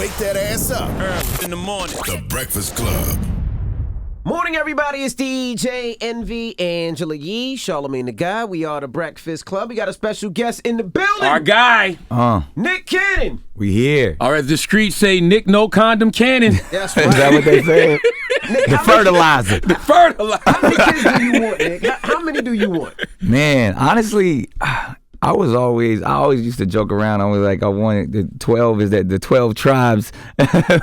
Wake that ass up. Early in the morning. The Breakfast Club. Morning, everybody. It's DJ Envy, Angela Yee, Charlamagne the Guy. We are the Breakfast Club. We got a special guest in the building. Our guy. Nick Cannon. We here. Or as the streets say, Nick No Condom Cannon. That's right. Is that what they say? Nick, The fertilizer. The fertilizer. How many kids do you want, Nick? How many do you want? Man, honestly, I always used to joke around. I was like, I wanted the 12 is that the 12 tribes.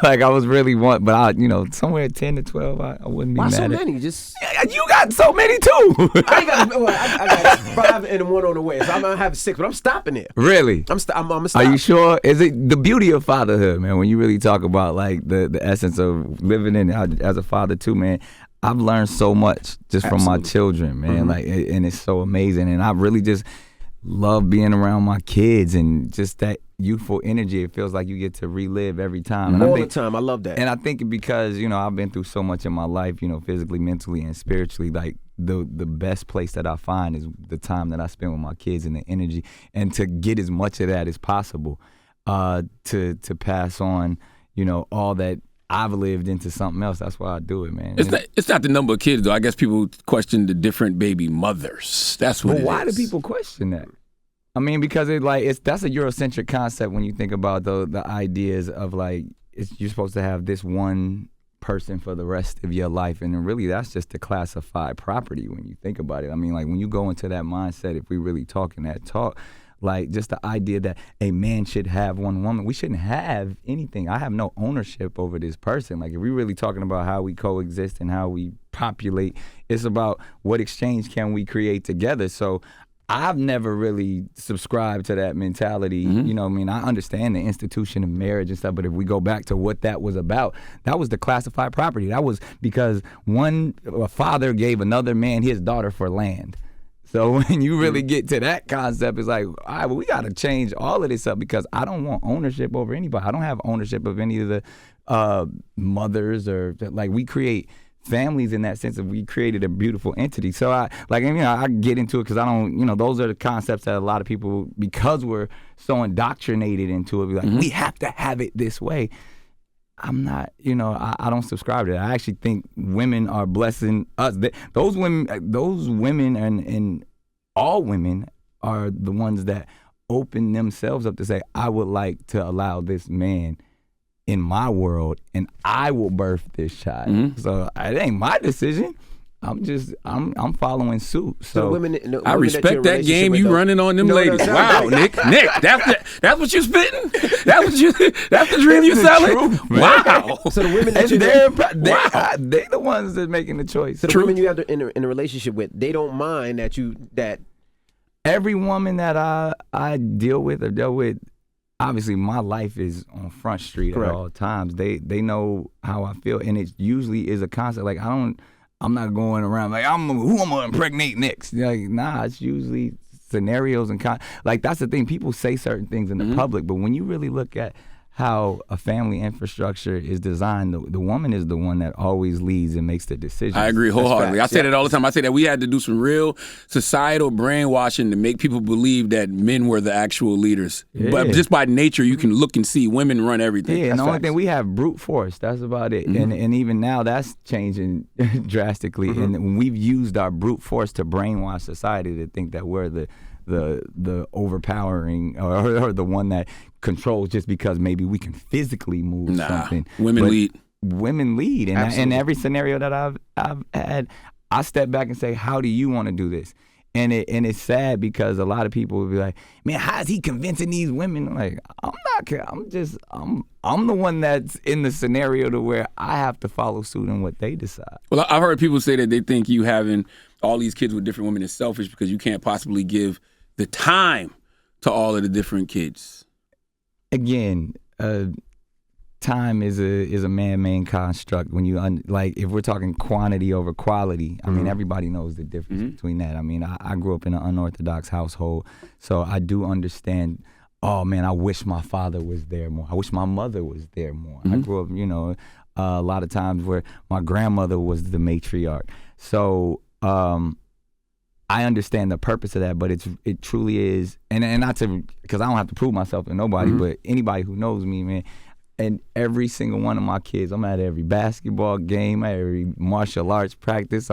Like I was really but somewhere 10 to 12, I wouldn't be Why mad so at. many? You got so many too. I got 5 and 1 on the way, so I'm gonna have 6, but I'm stopping there. Really? I'm gonna stop. Are you sure? Is it the beauty of fatherhood, man? When you really talk about like the essence of living in as a father too, man. I've learned so much just from my children, man. Like, and it's so amazing, and I really just love being around my kids and just that youthful energy. It feels like you get to relive every time. And all the time. I love that. And I think because, I've been through so much in my life, physically, mentally, and spiritually, like the best place that I find is the time that I spend with my kids and the energy, and to get as much of that as possible, to pass on, all that I've lived into something else. That's why I do it, man. It's not the number of kids, though. I guess people question the different baby mothers. That's what it is. Why do people question that? I mean, because that's a Eurocentric concept when you think about the ideas of like you're supposed to have this one person for the rest of your life, and really that's just a classified property when you think about it. I mean, like when you go into that mindset, if we really talking that talk, like just the idea that a man should have one woman, we shouldn't have anything. I have no ownership over this person. Like if we're really talking about how we coexist and how we populate, it's about what exchange can we create together. So I've never really subscribed to that mentality. I understand the institution of marriage and stuff, but if we go back to what that was about, that was the classified property. That was because a father gave another man his daughter for land. So when you really get to that concept, it's like, all right, well, we got to change all of this up because I don't want ownership over anybody. I don't have ownership of any of the mothers or like we create families in that sense of we created a beautiful entity. So I get into it because I don't, those are the concepts that a lot of people, because we're so indoctrinated into it, be like, we have to have it this way. I'm not, I don't subscribe to that. I actually think women are blessing us. Those women and all women are the ones that open themselves up to say, I would like to allow this man in my world and I will birth this child. So it ain't my decision. I'm following suit. So the I respect that game you running on them ladies. Wow, Nick, that's what you spitting? That's the dream you selling? Wow. So the women that they're the ones that making the choice. So the women you have in a relationship with, they don't mind that every woman that I deal with or dealt with, obviously my life is on Front Street at all times. They know how I feel, and it usually is a concept. Like I'm not going around like who I'm gonna impregnate next. Like, nah, it's usually scenarios and like that's the thing. People say certain things in the public, but when you really look at how a family infrastructure is designed, the woman is the one that always leads and makes the decisions. I agree wholeheartedly. I say that all the time. I say that we had to do some real societal brainwashing to make people believe that men were the actual leaders. Yeah. But just by nature, you can look and see women run everything. Yeah, and the only thing we have brute force. That's about it. And even now, that's changing drastically. And we've used our brute force to brainwash society to think that we're the overpowering or the one that controls just because maybe we can physically move something. Women lead. Women lead. And in every scenario that I've had, I step back and say, how do you want to do this? And it's sad because a lot of people will be like, man, how is he convincing these women? I'm like, I'm the one that's in the scenario to where I have to follow suit in what they decide. Well, I've heard people say that they think you having all these kids with different women is selfish because you can't possibly give the time to all of the different kids. Again, time is a man-made construct. When you if we're talking quantity over quality, I mean everybody knows the difference between that. I mean, I grew up in an unorthodox household, so I do understand. Oh man, I wish my father was there more. I wish my mother was there more. I grew up, a lot of times where my grandmother was the matriarch. So I understand the purpose of that, but it truly is, and not to, because I don't have to prove myself to nobody, but anybody who knows me, man, and every single one of my kids, I'm at every basketball game, at every martial arts practice.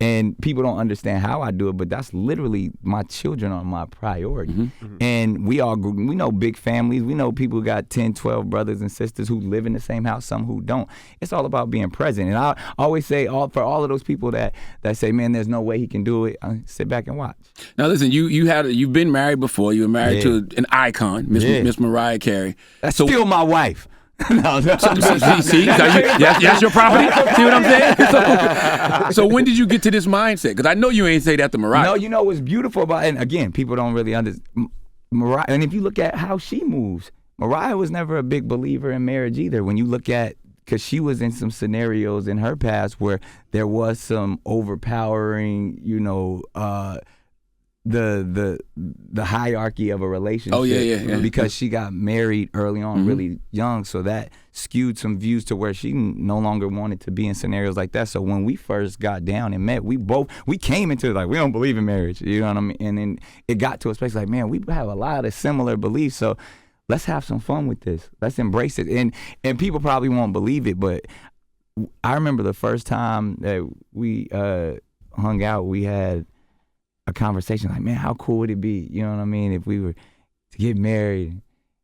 And people don't understand how I do it, but that's literally my children are my priority. And we know big families. We know people who got 10, 12 brothers and sisters who live in the same house, some who don't. It's all about being present. And I always say, for all of those people that say, man, there's no way he can do it, sit back and watch. Now listen, you've been married before. You were married to an icon, Miss Mariah Carey. That's still my wife. No. See, that's your property. See what I'm saying? So when did you get to this mindset? Because I know you ain't say that to Mariah. No, you know what's beautiful about, and again, people don't really understand Mariah. And if you look at how she moves, Mariah was never a big believer in marriage either. When you look at, because she was in some scenarios in her past where there was some overpowering, the hierarchy of a relationship. Oh yeah. Because she got married early on, really young, so that skewed some views to where she no longer wanted to be in scenarios like that. So when we first got down and met, we came into it like, we don't believe in marriage, you know what I mean? And then it got to a space like, man, we have a lot of similar beliefs, so let's have some fun with this. Let's embrace it. And people probably won't believe it, but I remember the first time that we hung out, we had a conversation like, man, how cool would it be, you know what I mean, if we were to get married,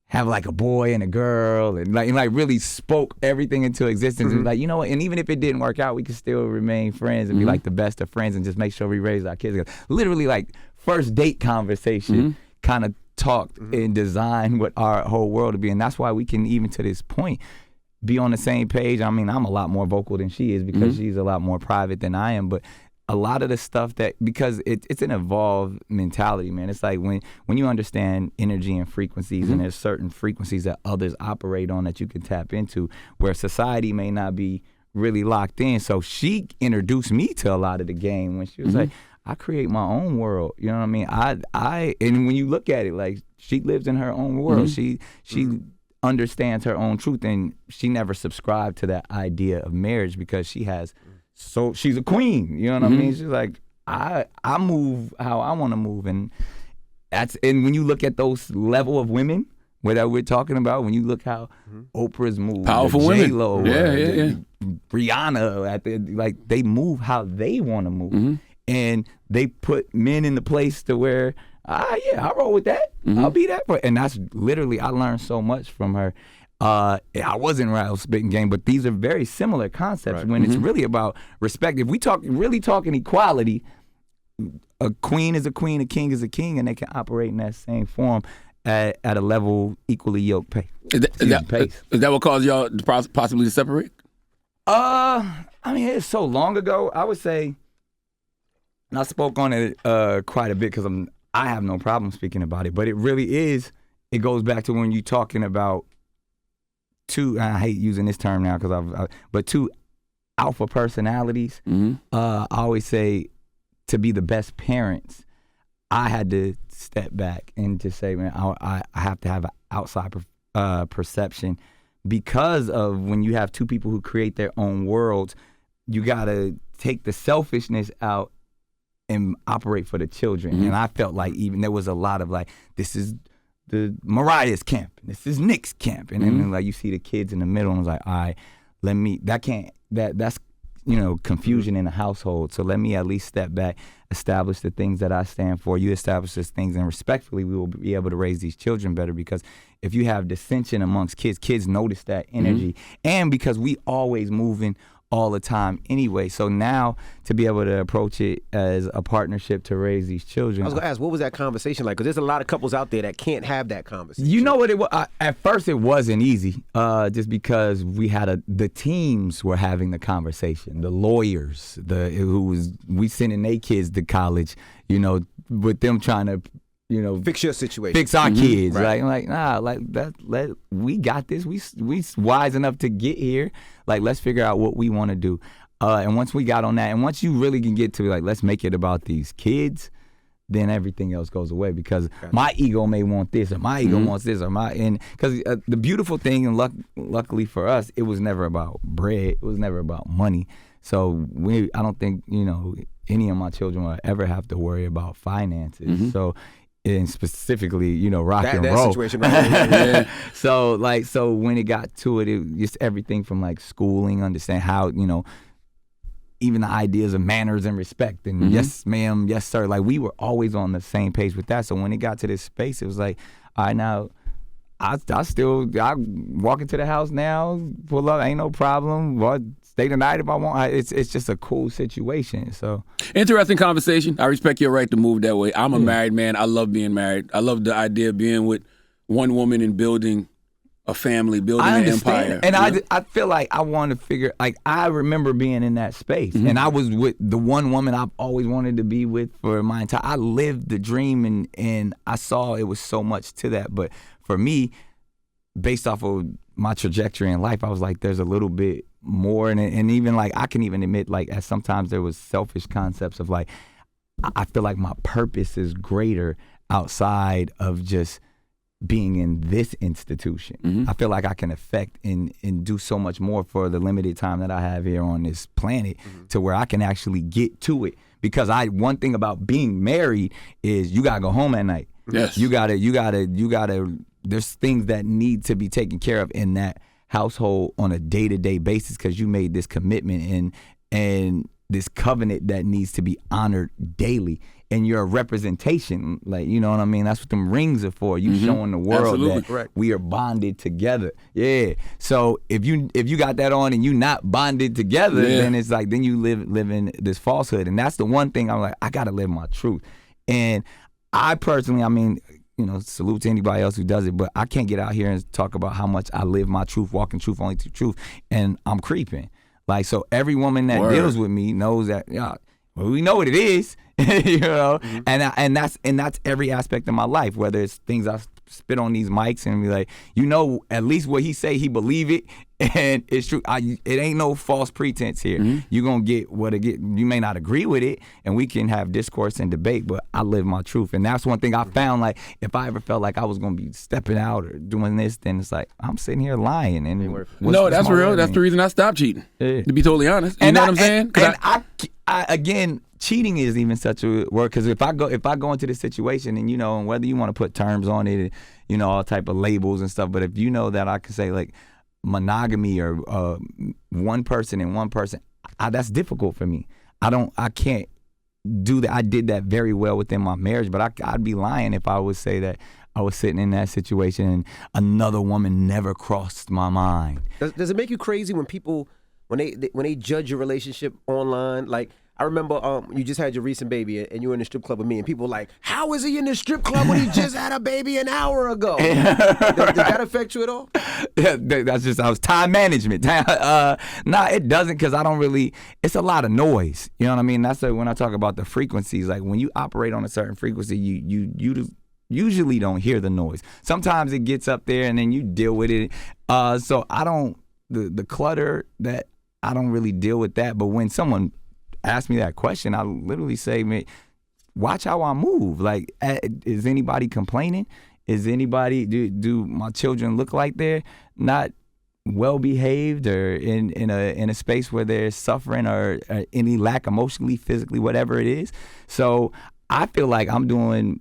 have like a boy and a girl, and like really spoke everything into existence. And like, you know what, and even if it didn't work out, we could still remain friends and be like the best of friends and just make sure we raise our kids. Literally like first date conversation kind of talked and designed what our whole world to be. And that's why we can, even to this point, be on the same page. I mean, I'm a lot more vocal than she is because she's a lot more private than I am, but a lot of the stuff because it's an evolved mentality, man. It's like when you understand energy and frequencies, and there's certain frequencies that others operate on that you can tap into where society may not be really locked in. So she introduced me to a lot of the game when she was like, I create my own world. You know what I mean? And when you look at it, like, she lives in her own world. She understands her own truth, and she never subscribed to that idea of marriage because she has. So she's a queen, you know what I mean? She's like, I move how I want to move, and when you look at those level of women that we're talking about, when you look how Oprah's move, powerful women, J-Lo, Rihanna, like they move how they want to move, and they put men in the place to where, I roll with that, I'll be that, and that's literally, I learned so much from her. I wasn't right spitting game, but these are very similar concepts when it's really about respect. If we really talking equality, a queen is a queen, a king is a king, and they can operate in that same form at a level equally yoked pace. Is that what caused y'all to possibly separate? I mean, it's so long ago. I would say, and I spoke on it quite a bit because I have no problem speaking about it, but it really is. It goes back to when you're talking about two, I hate using this term now but two alpha personalities. I always say, to be the best parents, I had to step back and just say, man, I have to have an outside perception, because of when you have two people who create their own worlds, you gotta take the selfishness out and operate for the children. And I felt like even there was a lot of like, this is the Mariah's camp, this is Nick's camp, and then like you see the kids in the middle, and it's like, all right, that's confusion in the household. So let me at least step back, establish the things that I stand for. You establish those things, and respectfully, we will be able to raise these children better. Because if you have dissension amongst kids notice that energy, and because we always moving all the time anyway. So now to be able to approach it as a partnership to raise these children. I was going to ask, what was that conversation like? Because there's a lot of couples out there that can't have that conversation. You know what it was? At first it wasn't easy, just because we had the teams were having the conversation, the lawyers, we sending their kids to college, with them trying to, fix your situation, fix our kids, right? Like nah, like that. We got this. We wise enough to get here. Like, let's figure out what we want to do. And once we got on that, and once you really can get to like, let's make it about these kids, then everything else goes away. Because my ego may want this, or my ego wants this, because the beautiful thing, and luckily for us, it was never about bread. It was never about money. So I don't think any of my children will ever have to worry about finances. So and specifically, rock and that roll. situation right there. So when it got to it, just everything from like schooling, understand how, even the ideas of manners and respect and yes, ma'am, yes, sir. Like we were always on the same page with that. So when it got to this space, it was like, all right, now I walk into the house now, pull up, ain't no problem. Well, stay the night if I want. It's just a cool situation. So interesting conversation. I respect your right to move that way. I'm a married man. I love being married. I love the idea of being with one woman and building a family, building an empire. And I feel like I want to figure, like I remember being in that space and I was with the one woman I've always wanted to be with for my entire, I lived the dream and I saw it was so much to that. But for me, based off of my trajectory in life, I was like, there's a little bit more. And even like, I can even admit like as sometimes there was selfish concepts of like, I feel like my purpose is greater outside of just being in this institution. I feel like I can affect and do so much more for the limited time that I have here on this planet to where I can actually get to it. Because one thing about being married is you gotta go home at night. Yes. You gotta, there's things that need to be taken care of in that household on a day-to-day basis because you made this commitment and this covenant that needs to be honored daily. And you're a representation, like, you know what I mean? That's what them rings are for. You showing the world that we are bonded together. Yeah. So if you got that on and you not bonded together, then it's like, then you live in this falsehood. And that's the one thing I'm like, I got to live my truth. And I personally, I mean, salute to anybody else who does it, but I can't get out here and talk about how much I live my truth, walking truth, only to truth, and I'm creeping. Like, so every woman that deals with me knows that, we know what it is, and that's every aspect of my life, whether it's things I spit on these mics and be like, at least what he say, he believe it, and it's true. It ain't no false pretense here. You're going to get what it get. You may not agree with it, and we can have discourse and debate, but I live my truth. And that's one thing I found, like, if I ever felt like I was going to be stepping out or doing this, then it's like, I'm sitting here lying. And no, that's real. That's the reason I stopped cheating, to be totally honest. You know what I'm saying? I again, cheating is even such a word, because if I go into this situation and and whether you want to put terms on it, all type of labels and stuff, but if you know that I can say like monogamy or one person and one person, that's difficult for me. I can't do that. I did that very well within my marriage, but I'd be lying if I would say that I was sitting in that situation and another woman never crossed my mind. Does it make you crazy when people when they judge your relationship online? Like, I remember you just had your recent baby and you were in the strip club with me, and people were like, how is he in the strip club when he just had a baby an hour ago? Did that affect you at all? Yeah, I was time management. Nah, it doesn't, because I don't really, it's a lot of noise. You know what I mean? That's when I talk about the frequencies. Like, when you operate on a certain frequency, you usually don't hear the noise. Sometimes it gets up there and then you deal with it. So I don't, the clutter, that I don't really deal with that. But when someone ask me that question, I literally say, man, watch how I move. Like, is anybody complaining? Is anybody, do my children look like they're not well behaved or in a space where they're suffering or any lack emotionally, physically, whatever it is? So I feel like I'm doing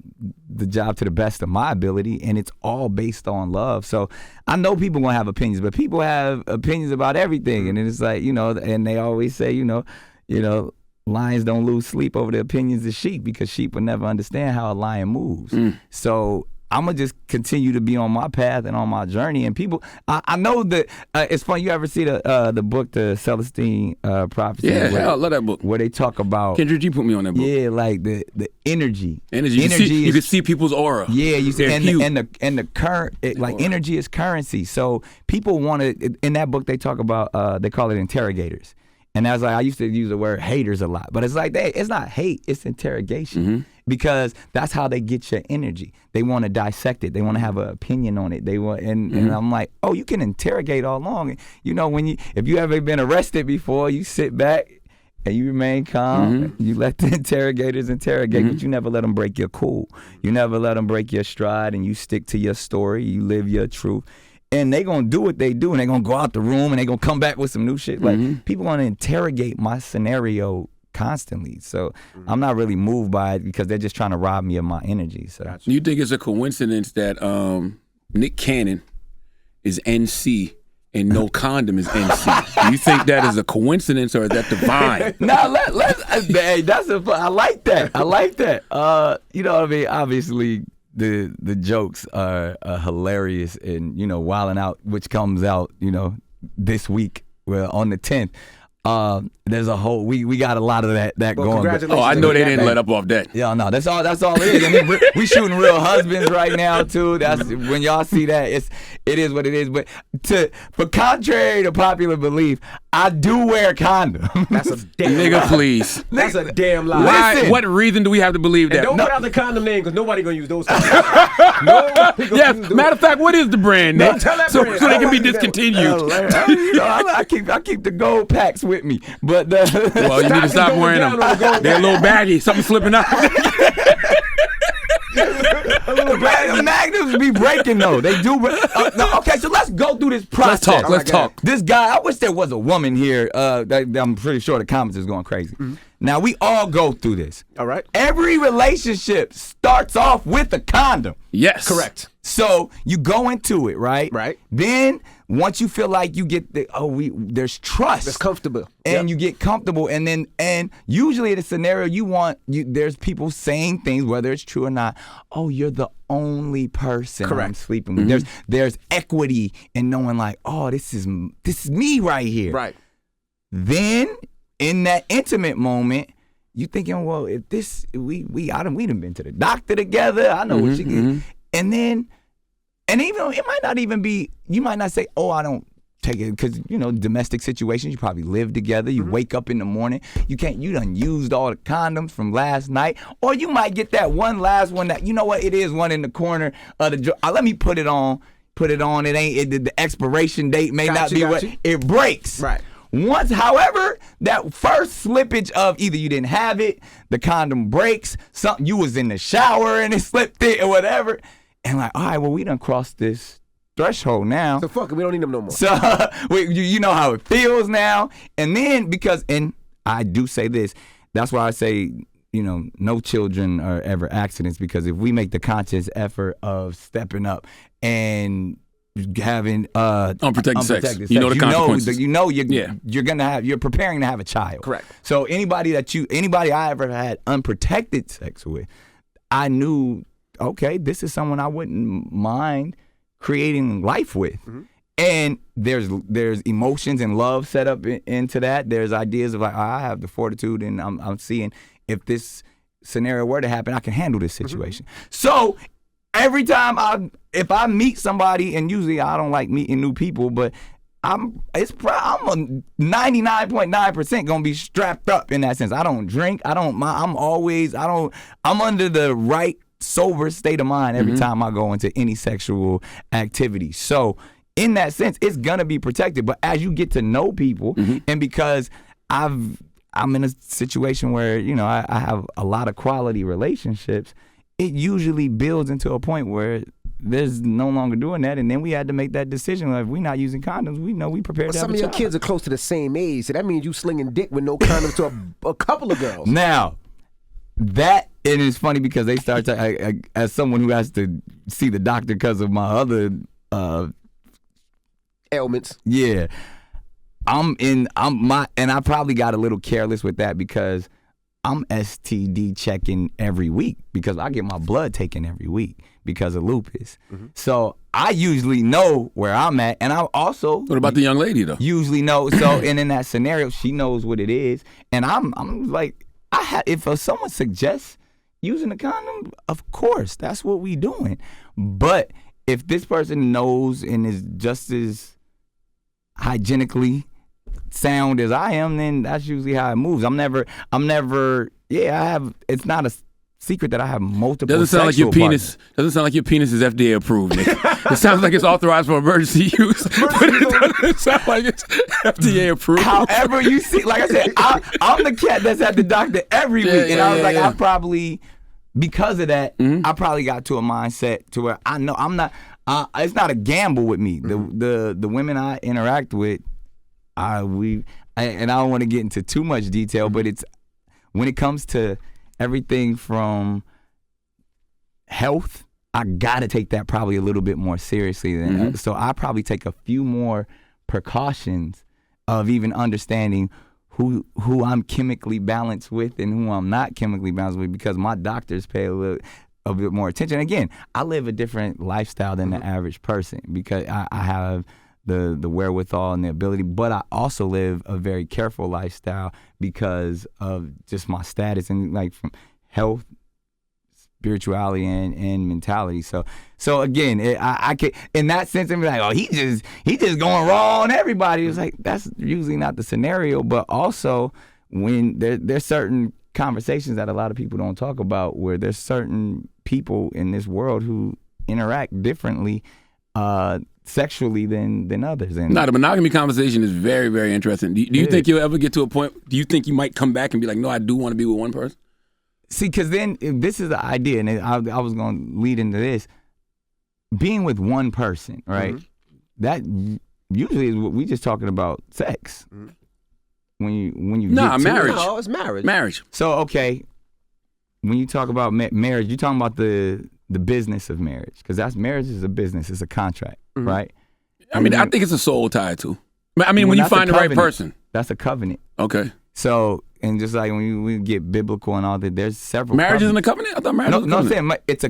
the job to the best of my ability, and it's all based on love. So I know people gonna have opinions, but people have opinions about everything, and it's like, and they always say, lions don't lose sleep over the opinions of sheep, because sheep will never understand how a lion moves. So I'm going to just continue to be on my path and on my journey. And people, I know that it's funny. You ever see the book, The Celestine Prophecy? Yeah, I love that book. Where they talk about Kendrick G put me on that book. Yeah, like the energy. You can see people's aura. Yeah, you see, and the current, energy is currency. So people want to, in that book they talk about, they call it interrogators. And I was like, I used to use the word haters a lot, but it's like, it's not hate, it's interrogation, because that's how they get your energy. They want to dissect it. They want to have an opinion on it. They want, and I'm like, oh, you can interrogate all along. If you ever been arrested before, you sit back and you remain calm. You let the interrogators interrogate, but you never let them break your cool. You never let them break your stride, and you stick to your story. You live your truth. And they gonna do what they do, and they gonna go out the room, and they gonna come back with some new shit. Like, people gonna interrogate my scenario constantly. So I'm not really moved by it because they're just trying to rob me of my energy. So You think it's a coincidence that Nick Cannon is NC and No Condom is NC? Do you think that is a coincidence or is that divine? No, let's. Hey, I like that. I like that. You know what I mean? Obviously, the jokes are hilarious, and Wildin' Out, which comes out this week, well, on the 10th. There's a whole we got a lot of that going. Oh, I know they didn't let up off that. Yeah, no, that's all it is. I mean, we shooting Real Husbands right now too. That's when y'all see that, it is what it is. But for contrary to popular belief, I do wear condoms. That's a damn Nigga, lie. please. That's a damn lie. Why? Listen. What reason do we have to believe that? And don't put out the condom name because nobody gonna use those. Condoms. Yes. Matter of fact, what is the brand, Nick? Don't tell that so brand. they I can be don't want to do that. discontinued. I keep the gold packs with me, but Well, you need to stop going wearing down them. on the gold They're a little baggy. Something slipping out. the magnums be breaking though. They do. No, okay, so let's go through this process. Let's talk. This guy, I wish there was a woman here. I'm pretty sure the comments is going crazy. Now, we all go through this. All right. Every relationship starts off with a condom. Yes. Correct. So you go into it, right? Right. Then once you feel like you get there's trust. It's comfortable. And you get comfortable, and usually in a scenario there's people saying things, whether it's true or not. Oh, you're the only person I'm sleeping with. There's equity in knowing like, oh, this is me right here. Right. Then in that intimate moment, you thinking, well, if this we done been to the doctor together. I know what you get, and then. And even it might not even be, you might not say, oh, I don't take it, because, domestic situations, you probably live together, you wake up in the morning, you done used all the condoms from last night, or you might get that one last one that, it is one in the corner of the drawer. Let me put it on, the expiration date may not be what, it breaks. Right. Once, however, that first slippage of either you didn't have it, the condom breaks, something you was in the shower and it slipped it or whatever. And like, all right, well, we done crossed this threshold now. So fuck it, we don't need them no more. So you know how it feels now. And then and I do say this, that's why I say, no children are ever accidents, because if we make the conscious effort of stepping up and having unprotected sex, sex, the consequences. You're preparing to have a child. Correct. So anybody I ever had unprotected sex with, I knew, okay, this is someone I wouldn't mind creating life with. And there's emotions and love set up into that. There's ideas of like, I have the fortitude, and I'm seeing if this scenario were to happen, I can handle this situation. So every time if I meet somebody, and usually I don't like meeting new people, but I'm a 99.9% gonna be strapped up in that sense. I don't drink. I'm under the right sober state of mind every time I go into any sexual activity. So in that sense, it's gonna be protected. But as you get to know people, and because I'm in a situation where I have a lot of quality relationships, it usually builds into a point where there's no longer doing that, and then we had to make that decision. Like, if we're not using condoms, we know we prepared to have a child. Some of your kids are close to the same age, so that means you slinging dick with no condoms to a couple of girls. Now, it is funny because they start to, as someone who has to see the doctor because of my other ailments. Yeah, and I probably got a little careless with that because I'm STD checking every week because I get my blood taken every week because of lupus. So I usually know where I'm at, and I also. What about the young lady though? Usually know. So and in that scenario, she knows what it is, and I'm like, if someone suggests using a condom, of course, that's what we doing. But if this person knows and is just as hygienically sound as I am, then that's usually how it moves. It's not a secret that I have multiple Doesn't sound like your partners. penis is FDA approved, Nick. It sounds like it's authorized for emergency use, but it doesn't sound like it's FDA approved. However you see, like I said, I'm the cat that's at the doctor every week, and I was like, I probably, because of that, I probably got to a mindset to where I know I'm not. It's not a gamble with me. The women I interact with, and I don't want to get into too much detail, but when it comes to everything from health, I gotta take that probably a little bit more seriously than so I probably take a few more precautions of even understanding who I'm chemically balanced with and who I'm not chemically balanced with, because my doctors pay a bit more attention. Again, I live a different lifestyle than the average person because I have the wherewithal and the ability, but I also live a very careful lifestyle because of just my status and like from health, spirituality, and mentality. So again, I can, in that sense, and be like, oh, he just going raw on everybody. It's like that's usually not the scenario. But also, when there's certain conversations that a lot of people don't talk about, where there's certain people in this world who interact differently sexually than others. And the monogamy conversation is very, very interesting. Do you think you'll ever get to a point? Do you think you might come back and be like, no, I do want to be with one person? See, because then this is the idea, and I was going to lead into this. Being with one person, right? That usually is what we just talking about sex. When you get to marriage. No, it's marriage. Marriage. So okay, when you talk about marriage, you're talking about the business of marriage, because marriage is a business, it's a contract, right? I mean, I think it's a soul tie too. I mean, when you find the right person, that's a covenant. Okay. So, and just like when we get biblical and all that, there's several. Marriage isn't a covenant? I thought marriage was a covenant. No, I'm saying it's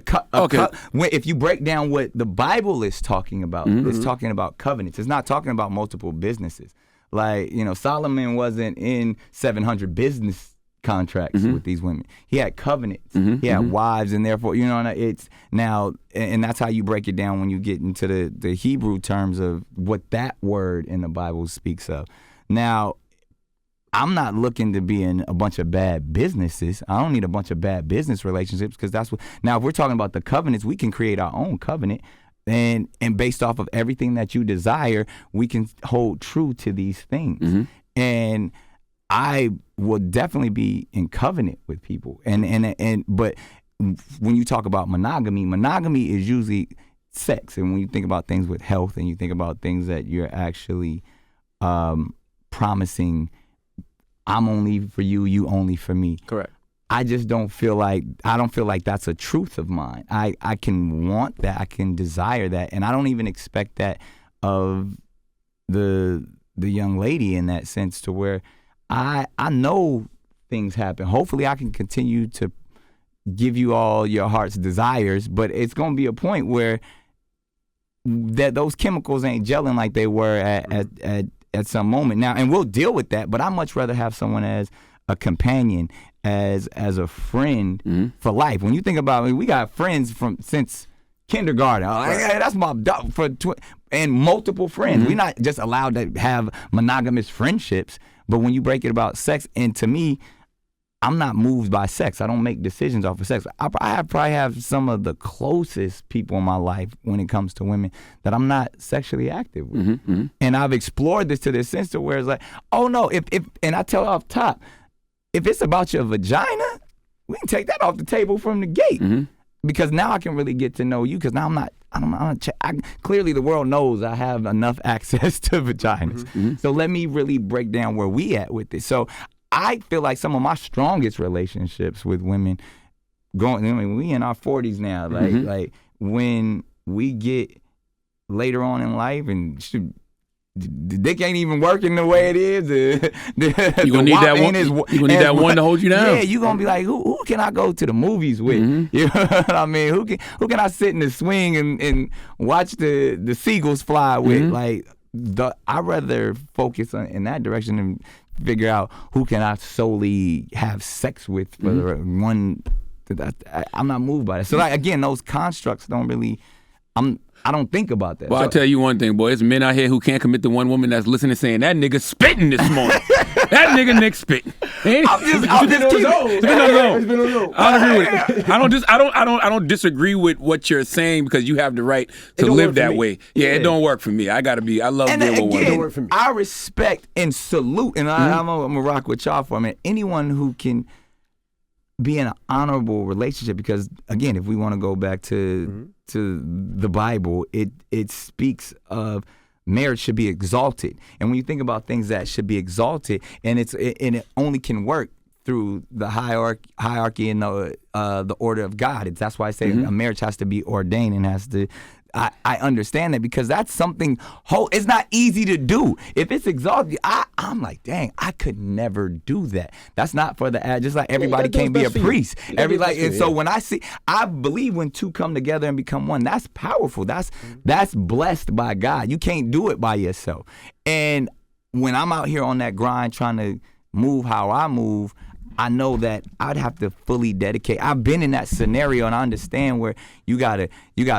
if you break down what the Bible is talking about, it's talking about covenants. It's not talking about multiple businesses. Like, Solomon wasn't in 700 business contracts with these women. He had covenants. He had wives, and therefore, it's now, and that's how you break it down when you get into the Hebrew terms of what that word in the Bible speaks of. Now, I'm not looking to be in a bunch of bad businesses. I don't need a bunch of bad business relationships, because that's what. Now, if we're talking about the covenants, we can create our own covenant, and based off of everything that you desire, we can hold true to these things. And I will definitely be in covenant with people. But when you talk about monogamy is usually sex. And when you think about things with health, and you think about things that you're actually promising. I'm only for you, you only for me. Correct. I just don't feel like that's a truth of mine. I can want that, I can desire that, and I don't even expect that of the young lady in that sense, to where I know things happen. Hopefully I can continue to give you all your heart's desires, but it's going to be a point where that those chemicals ain't gelling like they were at some moment now, and we'll deal with that. But I much rather have someone as a companion, as a friend for life. When you think about it, we got friends since kindergarten. Hey, that's my dog and multiple friends. We're not just allowed to have monogamous friendships. But when you break it about sex, and to me, I'm not moved by sex. I don't make decisions off of sex. I probably have some of the closest people in my life when it comes to women that I'm not sexually active with. And I've explored this to the sense to where it's like, oh no, if and I tell off top, if it's about your vagina, we can take that off the table from the gate. Because now I can really get to know you, because now clearly the world knows I have enough access to vaginas. So let me really break down where we at with this. So I feel like some of my strongest relationships with women we in our 40s now, like when we get later on in life and the dick ain't even working the way it is. You gonna need that one. You gonna need that one to hold you down. Yeah, you gonna be like, who can I go to the movies with? You know what I mean? Who can I sit in the swing and watch the seagulls fly with? Like, I'd rather focus in that direction and figure out who can I solely have sex with for the one. I'm not moved by that. So like, again, those constructs don't really. I don't think about that. Well, I'll tell you one thing, boy. There's men out here who can't commit to one woman that's listening saying, that nigga spitting this morning. That nigga Nick spitting. It's been on his own. I don't agree with it. I don't disagree with what you're saying, because you have the right to live that way. Yeah, it don't work for me. I love being with one. It don't work for me. I respect and salute, and I'm gonna rock with y'all for a minute. Anyone who can be in an honorable relationship, because again, if we want to go back to the Bible, it speaks of marriage should be exalted. And when you think about things that should be exalted, and it only can work through the hierarchy and the order of God. That's why I say a marriage has to be ordained and has to. I understand that because that's something it's not easy to do. If it's exhausting, I'm like, dang, I could never do that. That's not for the just like everybody can't be a priest. So when I believe when two come together and become one, that's powerful. That's blessed by God. You can't do it by yourself. And when I'm out here on that grind trying to move how I move, I know that I'd have to fully dedicate. I've been in that scenario and I understand where you gotta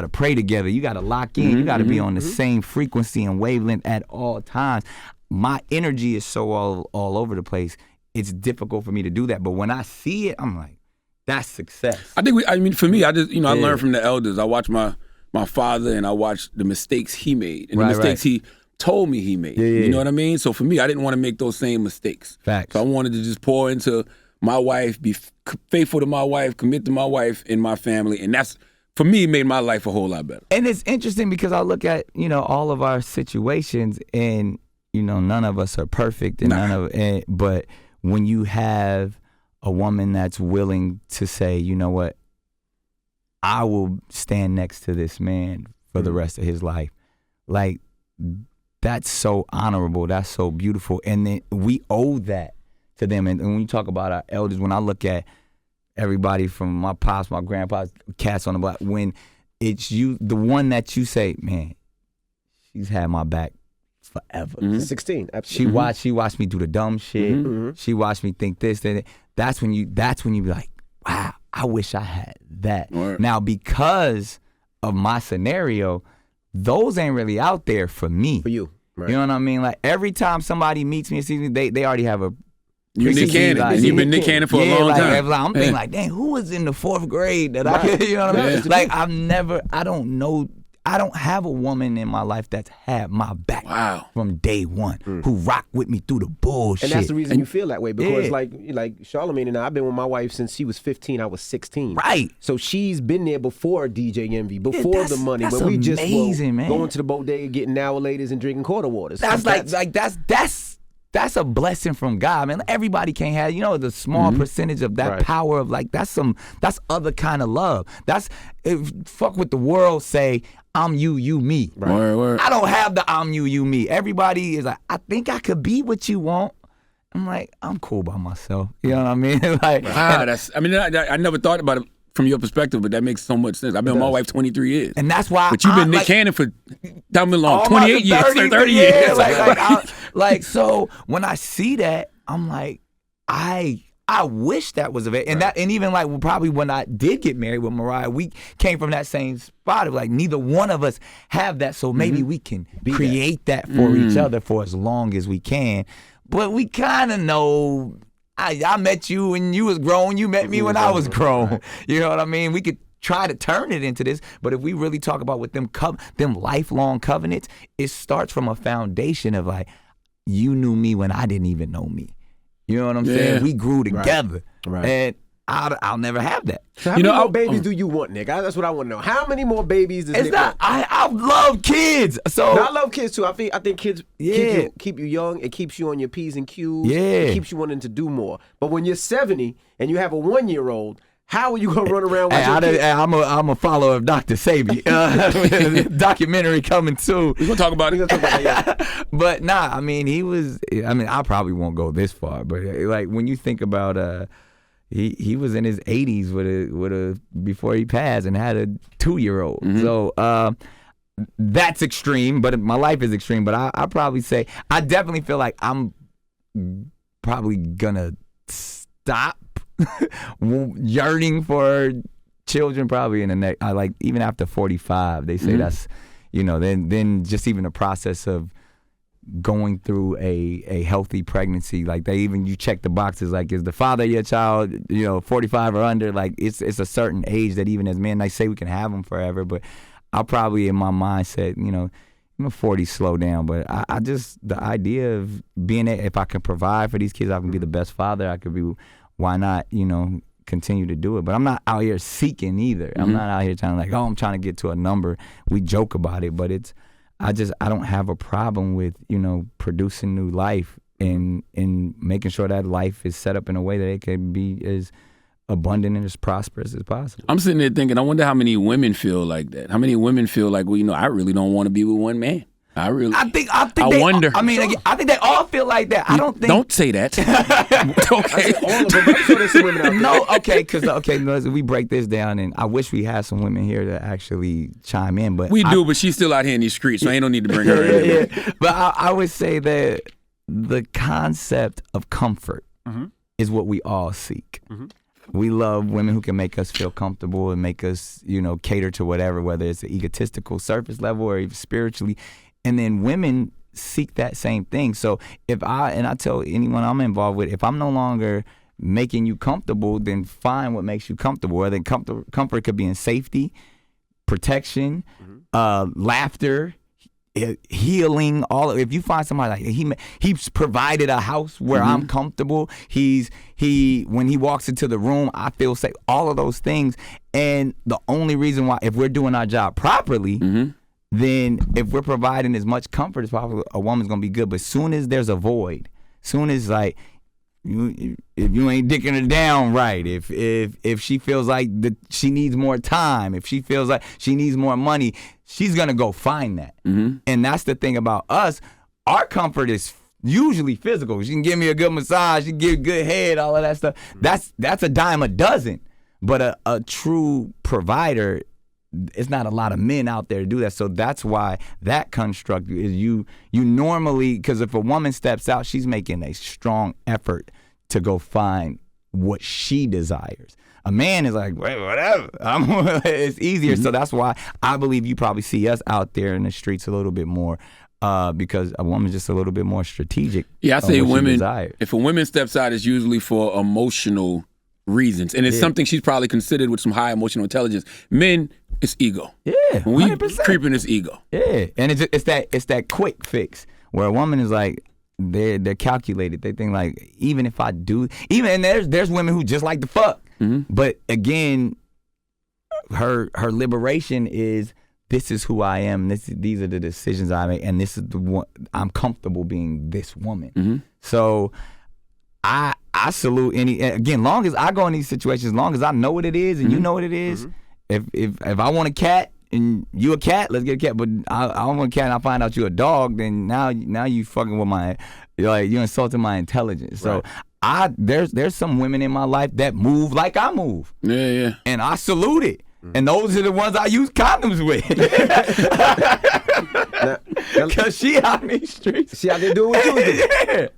pray together. You gotta lock in. You gotta be on the same frequency and wavelength at all times. My energy is so all over the place. It's difficult for me to do that. But when I see it, I'm like, that's success. I mean, for me, I just, I learned from the elders. I watched my father and I watched the mistakes he made and the mistakes he told me he made. You know what I mean? So for me, I didn't want to make those same mistakes. Facts. So I wanted to just pour into my wife, be faithful to my wife, commit to my wife and my family. And that's, for me, made my life a whole lot better. And it's interesting because I look at, all of our situations and, none of us are perfect and but when you have a woman that's willing to say, you know what, I will stand next to this man for the rest of his life. Like, that's so honorable. That's so beautiful. And then we owe that to them. And when you talk about our elders, when I look at everybody from my pops, my grandpas, cats on the block, when it's you, the one that you say, man, she's had my back forever. 16, absolutely. She watched me do the dumb shit. She watched me think this, that. That's when you be like, wow, I wish I had that. Right. Now, because of my scenario, those ain't really out there for me. For you. Right. You know what I mean? Like every time somebody meets me and sees me, they already have a You're Nick Cannon. And you've been Nick Cannon for a long time. I'm thinking like, dang, who was in the 4th grade that you know what I mean? Like I don't know. I don't have a woman in my life that's had my back from day one, who rocked with me through the bullshit. And that's the reason you feel that way because like Charlamagne and I've been with my wife since she was 15, I was 16. Right. So she's been there before DJ Envy, before the money. That's when we just amazing, man. going to the bodega, getting now laters and drinking quarter waters. That's a blessing from God, man. Everybody can't have, the small percentage of that power of that's other kind of love. Fuck what the world say, I'm you, you, me. Right. Word. I don't have the I'm you, you, me. Everybody is like, I think I could be what you want. I'm like, I'm cool by myself. You know what I mean? I never thought about it from your perspective, but that makes so much sense. I've been with my wife 23 years. And that's why But you've been Nick Cannon for how long? 28 years, 30 years. So when I see that, I'm like, I wish that was available. And even probably when I did get married with Mariah, we came from that same spot of neither one of us have that. So maybe we can create that for each other for as long as we can. But we kind of know, I met you when you was grown. You met me when I was grown. Right. You know what I mean? We could try to turn it into this, but if we really talk about with them lifelong covenants, it starts from a foundation of you knew me when I didn't even know me. You know what I'm saying? We grew together, and I'll never have that. So how many more babies do you want, Nick? That's what I want to know. How many more babies does Nick want? I love kids. So I love kids too. I think kids keep you young. It keeps you on your P's and Q's. Yeah. It keeps you wanting to do more. But when you're 70 and you have a 1-year-old, how are you gonna run around with your kids? I'm a follower of Dr. Sabi. Documentary coming soon. We're gonna talk about it. But nah, I probably won't go this far, but when you think about he was in his 80s with a before he passed and had a 2-year-old. So that's extreme, but my life is extreme. But I probably say I definitely feel like I'm probably gonna stop yearning for children probably in the next even after 45. They say that's then just even the process of going through a healthy pregnancy, you check the boxes, is the father of your child 45 or under, it's a certain age that even as men they say we can have them forever, but I'll probably in my mindset I'm a 40 slow down, but I just the idea of being if I can provide for these kids, I can be the best father I could be. Why not, continue to do it? But I'm not out here seeking either. I'm not out here trying I'm trying to get to a number. We joke about it, but I don't have a problem with, producing new life and making sure that life is set up in a way that it can be as abundant and as prosperous as possible. I'm sitting there thinking, I wonder how many women feel like that. How many women feel like, well, I really don't want to be with one man. I wonder. I think they all feel like that. I don't think. Don't say that. Okay. All of them. I'm sure there's some women out there. No, because we break this down, and I wish we had some women here to actually chime in, but we do. But she's still out here in these streets, so ain't no need to bring her in. Yeah. But I would say that the concept of comfort is what we all seek. We love women who can make us feel comfortable and make us, cater to whatever, whether it's an egotistical surface level or even spiritually. And then women seek that same thing. So I tell anyone I'm involved with, if I'm no longer making you comfortable, then find what makes you comfortable. Whether comfort could be in safety, protection, laughter, healing. If you find somebody like he's provided a house where I'm comfortable. When he walks into the room, I feel safe. All of those things. And the only reason why, if we're doing our job properly, then if we're providing as much comfort as possible, a woman's gonna be good. But soon as there's a void, soon as if you ain't dicking her down right, if she feels like she needs more time, if she feels like she needs more money, she's gonna go find that. And that's the thing about us. Our comfort is usually physical. She can give me a good massage, she can give good head, all of that stuff. That's a dime a dozen. But a true provider, it's not a lot of men out there to do that. So that's why that construct is you normally, because if a woman steps out, she's making a strong effort to go find what she desires. A man is like, wait, whatever. It's easier. So that's why I believe you probably see us out there in the streets a little bit more, because a woman's just a little bit more strategic. Yeah, I say women, if a woman steps out, it's usually for emotional reasons. And it's something she's probably considered with some high emotional intelligence. Men, it's ego. Yeah, 100%. When we creeping, it's ego. Yeah, and it's that quick fix where a woman is like, they're calculated. They think like, even if I do, and there's women who just like to fuck. But again, her liberation is, this is who I am. These are the decisions I make, and this is the one I'm comfortable being. This woman. So I salute again, long as I go in these situations, long as I know what it is and you know what it is. If I want a cat and you a cat, let's get a cat. But I want a cat and I find out you a dog, then now you fucking with you insulting my intelligence. So there's some women in my life that move like I move. Yeah. And I salute it. And those are the ones I use condoms with. Because she out in these streets. She out there doing what you do. Yeah.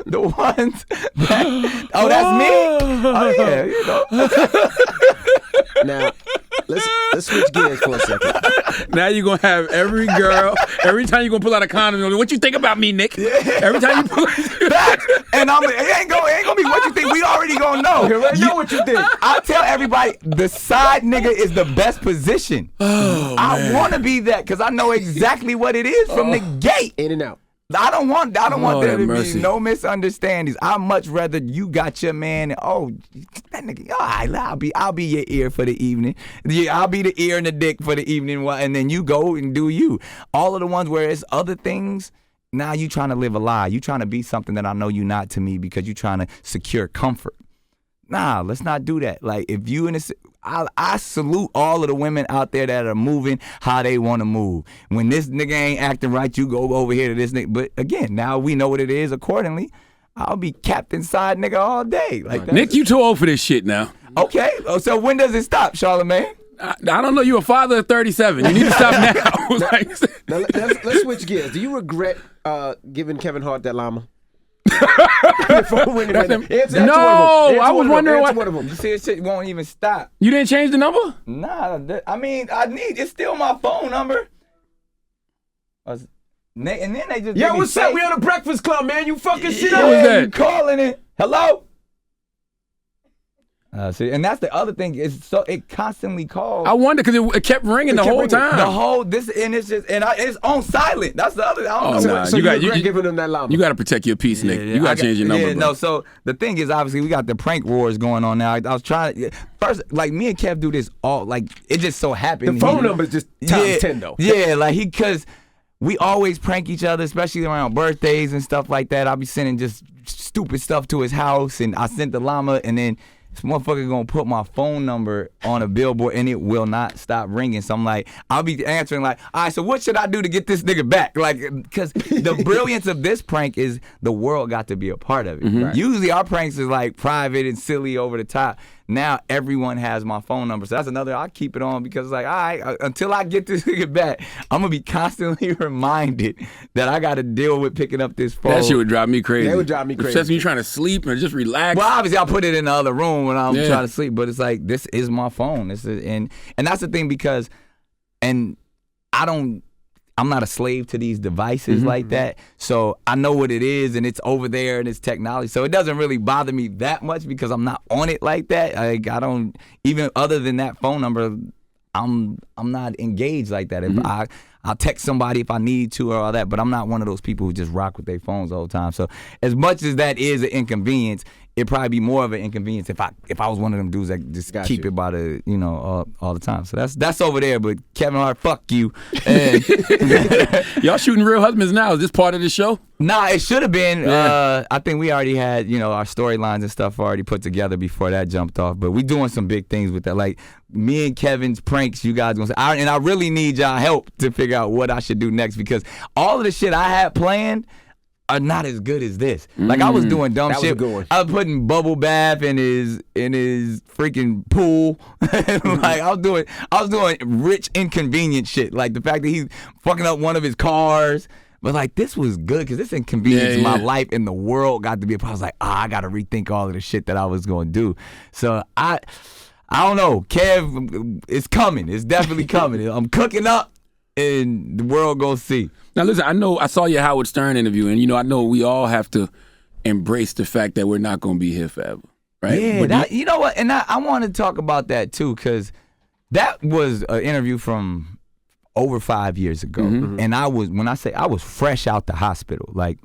The ones that, that's me? Oh, yeah, Now, let's switch gears for a second. Now you're going to have every girl, every time you're going to pull out a condom, what you think about me, Nick? Every time you pull Facts. And it ain't gonna be what you think. We already gonna know. You already know what you think. I tell everybody, the side nigga is the best position. I want to be that because I know exactly what it is from the gate. In and out. I don't want there to mercy. be no misunderstandings. I'd much rather you got your man. That nigga, all right, I'll be your ear for the evening. Yeah, I'll be the ear and the dick for the evening, and then you go and do you. All of the ones where it's other things. Now you trying to live a lie. You trying to be something that I know you not to me because you trying to secure comfort. Nah, let's not do that. Like if you in this, I salute all of the women out there that are moving how they want to move. When this nigga ain't acting right, you go over here to this nigga. But again, now we know what it is accordingly. I'll be captain side nigga all day. Like Nick, you too old for this shit now. Okay, so when does it stop, Charlamagne? I don't know. You're a father of 37. You need to stop now. Now let's switch gears. Do you regret giving Kevin Hart that llama? I was wondering why. One of them. You see, this shit won't even stop. You didn't change the number? Nah, it's still my phone number. And then they just what's up? We on the Breakfast Club, man. You fucking shit up. Who was that? You calling it? Hello? See, and that's the other thing. It constantly calls. I wonder because it kept ringing the whole time. It's on silent. That's the other. I don't know. Nah. So you giving them that llama. You got to protect your peace, Nick. You got to change your number. Yeah, bro. no. So the thing is, obviously, we got the prank wars going on now. I was trying first, like me and Kev do this all. Like it just so happened. The phone number is just times 10 though. Yeah, like because we always prank each other, especially around birthdays and stuff like that. I'll be sending just stupid stuff to his house, and I sent the llama, and then this motherfucker gonna put my phone number on a billboard and it will not stop ringing. So I'm like, I'll be answering like, all right, so what should I do to get this nigga back? Like, because the brilliance of this prank is the world got to be a part of it. Right. Usually our pranks is like private and silly over the top. Now everyone has my phone number. So that's another, I keep it on because it's like, all right, until I get this nigga back, I'm going to be constantly reminded that I got to deal with picking up this phone. That shit would drive me crazy. That would drive me crazy. Especially when you're trying to sleep and just relax. Well, obviously I'll put it in the other room when I'm trying to sleep, but it's like, this is my phone. This is, and that's the thing because, and I'm not a slave to these devices like that. So I know what it is and it's over there and it's technology. So it doesn't really bother me that much because I'm not on it like that. Like I don't, even other than that phone number, I'm not engaged like that. If I'll text somebody if I need to or all that, but I'm not one of those people who just rock with their phones all the time. So as much as that is an inconvenience, it'd probably be more of an inconvenience if I was one of them dudes that just keep it by the, all the time. So that's over there. But Kevin Hart, fuck you. And y'all shooting Real Husbands now? Is this part of the show? Nah, it should have been. Yeah. I think we already had, our storylines and stuff already put together before that jumped off. But we doing some big things with that. Like me and Kevin's pranks, you guys gonna say. And I really need y'all help to figure out what I should do next because all of the shit I had planned are not as good as this. Like I was doing dumb shit. I was putting bubble bath in his freaking pool. Like I was doing rich inconvenient shit. Like the fact that he's fucking up one of his cars. But like this was good because this inconvenienced my life and the world got to be a part. I was like, I got to rethink all of the shit that I was going to do. So I don't know. Kev, it's coming. It's definitely coming. I'm cooking up. And the world gonna see. Now listen, I saw your Howard Stern interview, and I know we all have to embrace the fact that we're not gonna be here forever, right? Yeah, but you know what? And I want to talk about that too, because that was an interview from over 5 years ago, and I was fresh out the hospital, like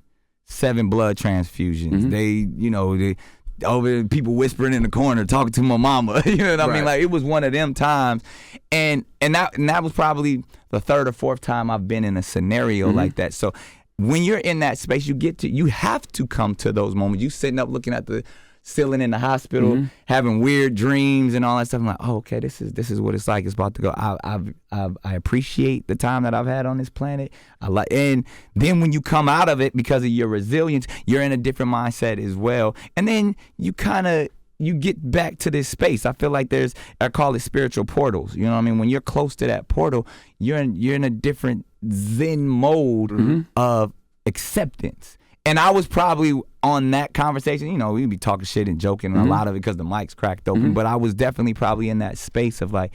7 blood transfusions. They over people whispering in the corner, talking to my mama. You know what I mean? Like it was one of them times, and that was probably the 3rd or 4th time I've been in a scenario like that. So when you're in that space, you have to come to those moments. You sitting up looking at the ceiling in the hospital, having weird dreams and all that stuff. I'm like, oh, okay, this is what it's like. It's about to go. I appreciate the time that I've had on this planet. And then when you come out of it, because of your resilience, you're in a different mindset as well. And then you get back to this space. I feel like I call it spiritual portals. You know what I mean? When you're close to that portal, you're in a different Zen mode of acceptance. And I was probably on that conversation, we'd be talking shit and joking a lot of it because the mic's cracked open, but I was definitely probably in that space of like,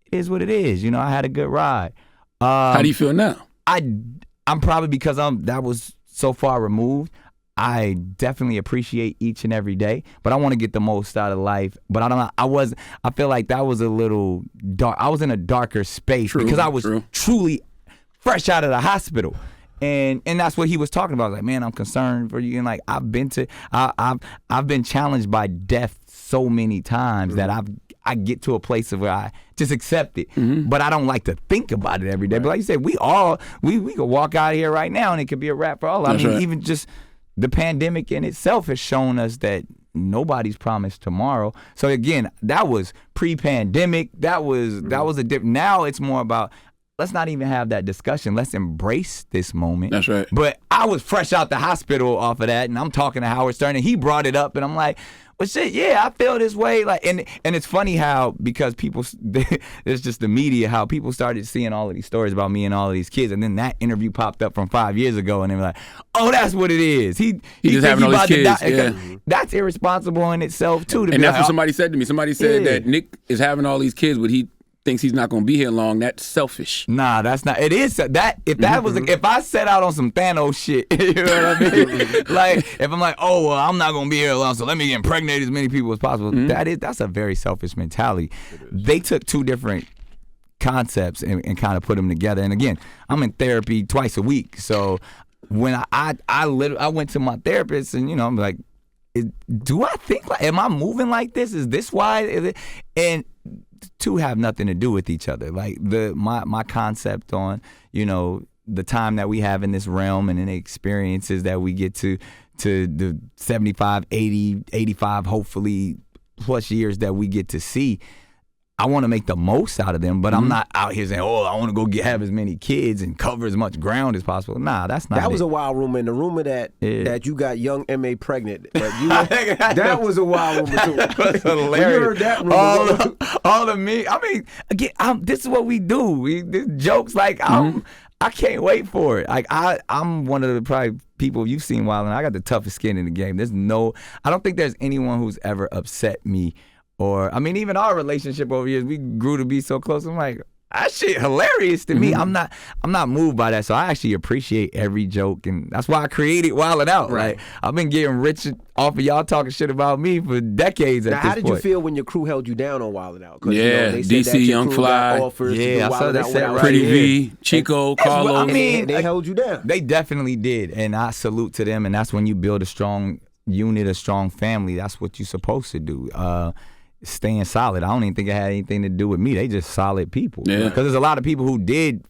it is what it is. I had a good ride. How do you feel now? I'm probably because that was so far removed. I definitely appreciate each and every day, but I want to get the most out of life. But I feel like that was a little dark. I was in a darker space because I was truly fresh out of the hospital. And that's what he was talking about. Like, man, I'm concerned for you. And like, I've been challenged by death so many times that I get to a place of where I just accept it. But I don't like to think about it every day. But like you said, we could walk out of here right now and it could be a wrap for all. Even just the pandemic in itself has shown us that nobody's promised tomorrow. So again, that was pre-pandemic. That was a different. Now it's more about, let's not even have that discussion. Let's embrace this moment. That's right. But I was fresh out the hospital off of that, and I'm talking to Howard Stern, and he brought it up, and I'm like, well, shit, yeah, I feel this way. Like, and it's funny how, because people, it's just the media, how people started seeing all of these stories about me and all of these kids, and then that interview popped up from 5 years ago, and they were like, oh, that's what it is. He just having all these kids. Yeah. That's irresponsible in itself, too. And that's what somebody said to me. Somebody said that Nick is having all these kids, but he thinks he's not going to be here long. That's selfish. Nah, that's not. It is that. If that was, if I set out on some Thanos shit, you know what I mean? Like, if I'm like, oh, well, I'm not going to be here long, so let me impregnate as many people as possible. That's a very selfish mentality. They took 2 different concepts and kind of put them together. And again, I'm in therapy twice a week, so when I went to my therapist, and I'm like, do I think like, am I moving like this? Is this why? And 2 have nothing to do with each other. Like my concept on, the time that we have in this realm and in the experiences that we get to the 75, 80, 85, hopefully plus years that we get to see. I want to make the most out of them, but I'm not out here saying, "Oh, I want to go have as many kids and cover as much ground as possible." Nah, that's not. That was a wild rumor, and the rumor that you got young M.A. pregnant. But that was a wild rumor too. That's hilarious. When you heard that rumor, all of me. I mean, again, this is what we do. This jokes like I can't wait for it. Like I'm one of the probably people you've seen Wild, and I got the toughest skin in the game. I don't think there's anyone who's ever upset me. Or, I mean, even our relationship over years, we grew to be so close. I'm like, that shit hilarious to me. I'm not moved by that. So I actually appreciate every joke, and that's why I created Wild 'N Out. Right. Like, I've been getting rich off of y'all talking shit about me for decades. Now, at this how did point. you feel when your crew held you down on Wild 'N Out? Yeah, they said DC, that your Young crew Fly. got offers to Yeah, do I saw Wild 'N they Out said without right Pretty you. V, Chico, Carlos. I mean, they held you down. They definitely did, and I salute to them. And that's when you build a strong unit, a strong family. That's what you're supposed to do. Staying solid. I don't even think it had anything to do with me. They just solid people. Yeah. Because there's a lot of people who did,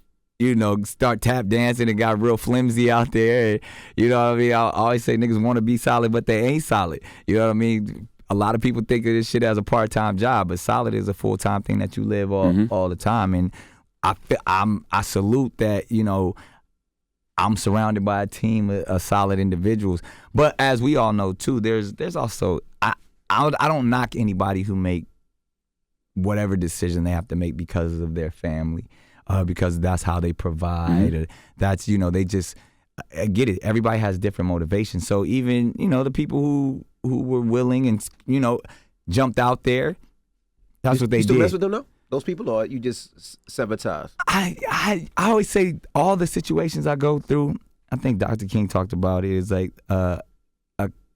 start tap dancing and got real flimsy out there. You know what I mean? I always say niggas want to be solid, but they ain't solid. You know what I mean? A lot of people think of this shit as a part-time job, but solid is a full-time thing that you live all the time. And I salute that, I'm surrounded by a team of solid individuals. But as we all know too, there's also I don't knock anybody who make whatever decision they have to make because of their family, because that's how they provide. Or that's they just I get it. Everybody has different motivations. So even the people who were willing and jumped out there, that's what they You still did. mess with them now? Those people, or you just sever ties? I always say all the situations I go through, I think Dr. King talked about it, is like a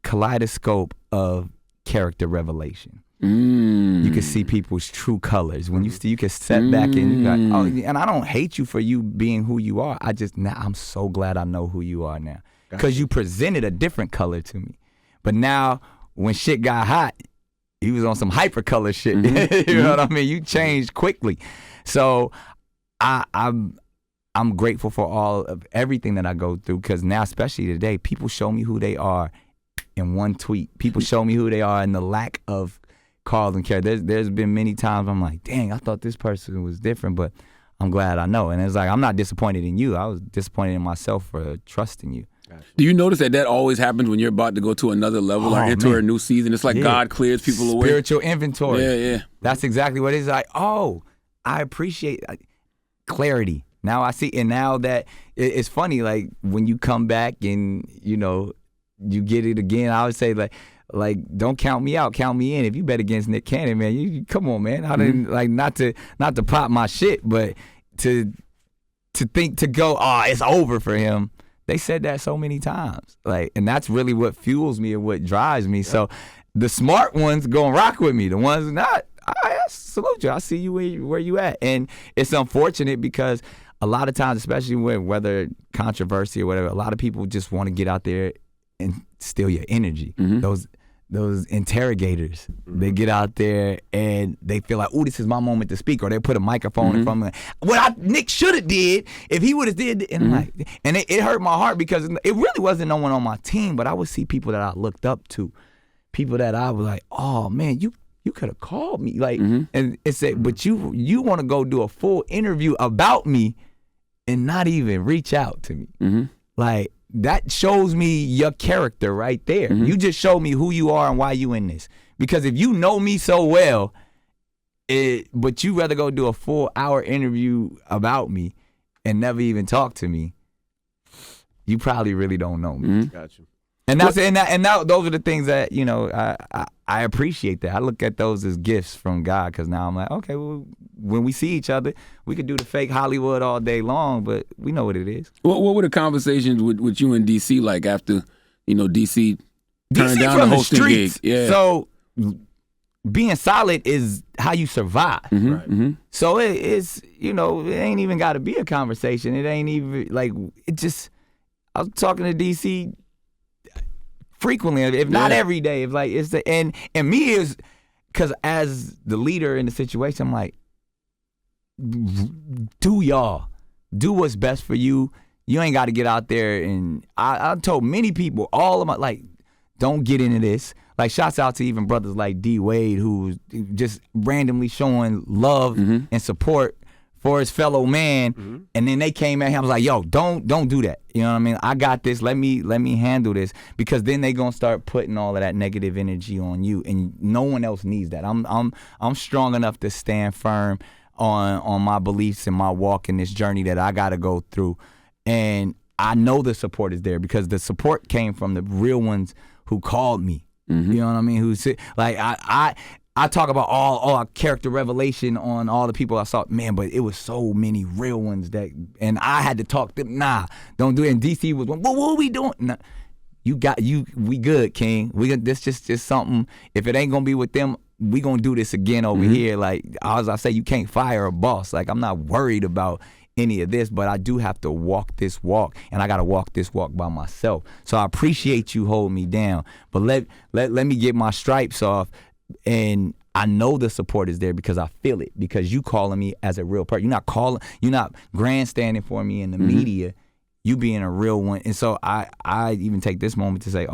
kaleidoscope of character revelation. You can see people's true colors when you can step back and you got. And I don't hate you for you being who you are. I'm so glad I know who you are now because you presented a different color to me. But now when shit got hot, he was on some hyper color shit. You know what I mean? You changed quickly. So I'm grateful for all of everything that I go through because now, especially today, people show me who they are in one tweet. People show me who they are in the lack of cause and care. There's been many times I'm like, dang, I thought this person was different, but I'm glad I know. And it's like, I'm not disappointed in you. I was disappointed in myself for trusting you. Do you notice that always happens when you're about to go to another level or enter a new season? It's like God clears people away. Spiritual inventory. Yeah. That's exactly what it is. Like, I appreciate clarity. Now I see, and now that it's funny, like when you come back and you get it again. I would say like don't count me out, count me in. If you bet against Nick Cannon, man, you come on, man. I didn't like not to pop my shit, but to think to go, it's over for him. They said that so many times, like, and that's really what fuels me and what drives me. Yeah. So the smart ones gonna rock with me. The ones not, I salute you. I see you where you at, and it's unfortunate because a lot of times, especially when whether controversy or whatever, a lot of people just want to get out there and steal your energy. Those interrogators, they get out there and they feel like, this is my moment to speak, or they put a microphone in front of me. What Nick should have did if he would have did, and I'm like, and it hurt my heart because it really wasn't no one on my team, but I would see people that I looked up to, people that I was like, oh man, you could have called me, like, and it said, but you want to go do a full interview about me and not even reach out to me, like. That shows me your character right there. You just showed me who you are and why you in this. Because if you know me so well, but you rather go do a full hour interview about me and never even talk to me, you probably really don't know me. Gotcha. And those are the things that I appreciate. That I look at those as gifts from God because now I'm like, okay, well, when we see each other, we could do the fake Hollywood all day long, but we know what it is. What were the conversations with you and DC like after DC turned down the from hosting the streets, gig? Yeah. So being solid is how you survive. Right. So it's it ain't even got to be a conversation. It ain't even like it just. I was talking to DC frequently, if not every day. If like it's and me is because as the leader in the situation, I'm like, do what's best for you. You ain't got to get out there. And I told many people, all of my, like, don't get into this. Like, shouts out to even brothers like D Wade, who's just randomly showing love and support for his fellow man. And then they came at him. I was like, yo, don't do that. You know what I mean? I got this. Let me handle this, because then they gonna start putting all of that negative energy on you, and no one else needs that. I'm strong enough to stand firm on my beliefs and my walk in this journey that I gotta go through. And I know the support is there, because the support came from the real ones who called me. You know what I mean? Who said, like, I talk about all our character revelation on all the people I saw, man, but it was so many real ones that, and I had to talk to them. Nah, don't do it. And DC was, what are we doing? Nah, we good, King. This just something. If it ain't gonna be with them, we gonna do this again over here. Like, as I say, you can't fire a boss. Like, I'm not worried about any of this, but I do have to walk this walk, and I got to walk this walk by myself. So I appreciate you holding me down, but let me get my stripes off. And I know the support is there because I feel it, because you calling me as a real person. You're not grandstanding for me in the media. You being a real one. And so I even take this moment to say, it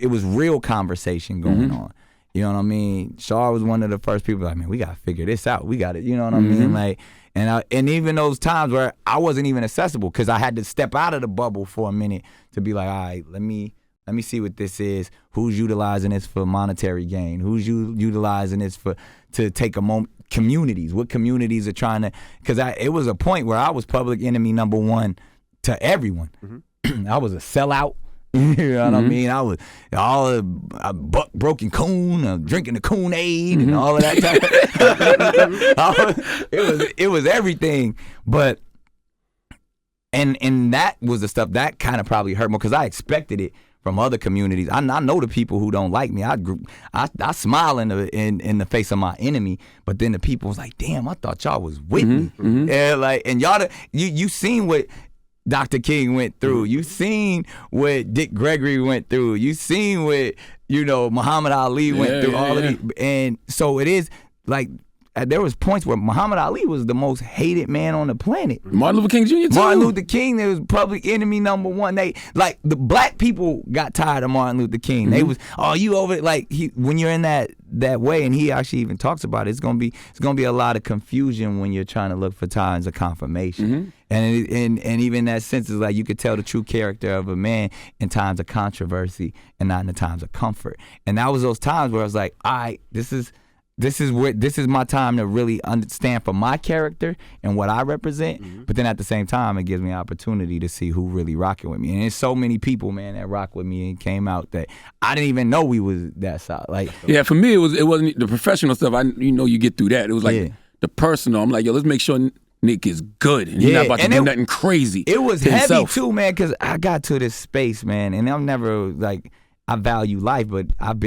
was real conversation going on. You know what I mean? Shaw was one of the first people like, man, we got to figure this out. We got it. You know what I mean? Like, and even those times where I wasn't even accessible, because I had to step out of the bubble for a minute to be like, all right, let me see what this is. Who's utilizing this for monetary gain? Who's utilizing this to take a moment? Communities. What communities are trying to? Because it was a point where I was public enemy number one to everyone. I was a sellout. You know what I mean? I was all broken coon, drinking the Kool-Aid and all of that type. It was everything. But and that was the stuff that kind of probably hurt more, because I expected it from other communities. I know the people who don't like me. I smile in the face of my enemy, but then the people was like, damn, I thought y'all was with me. And like, and y'all, you seen what Dr. King went through. You seen what Dick Gregory went through. You seen what, Muhammad Ali went through. All of these. And so it is like, there was points where Muhammad Ali was the most hated man on the planet. Martin Luther King Jr. too. Martin Luther King, there was public enemy number one. They, like, the black people got tired of Martin Luther King. They was, you over it. Like, when you're in that way, and he actually even talks about it, it's gonna be a lot of confusion when you're trying to look for times of confirmation. And even that sense is like, you could tell the true character of a man in times of controversy and not in the times of comfort. And that was those times where I was like, all right, this is my time to really understand for my character and what I represent. But then at the same time, it gives me an opportunity to see who really rocking with me. And there's so many people, man, that rock with me and came out that I didn't even know we was that solid. Like, yeah, for me, it wasn't the professional stuff. You get through that. It was like the personal. I'm like, yo, let's make sure Nick is good, and he's not about to do nothing crazy. It was heavy himself too, man, because I got to this space, man, and I'm never like, I value life, but I've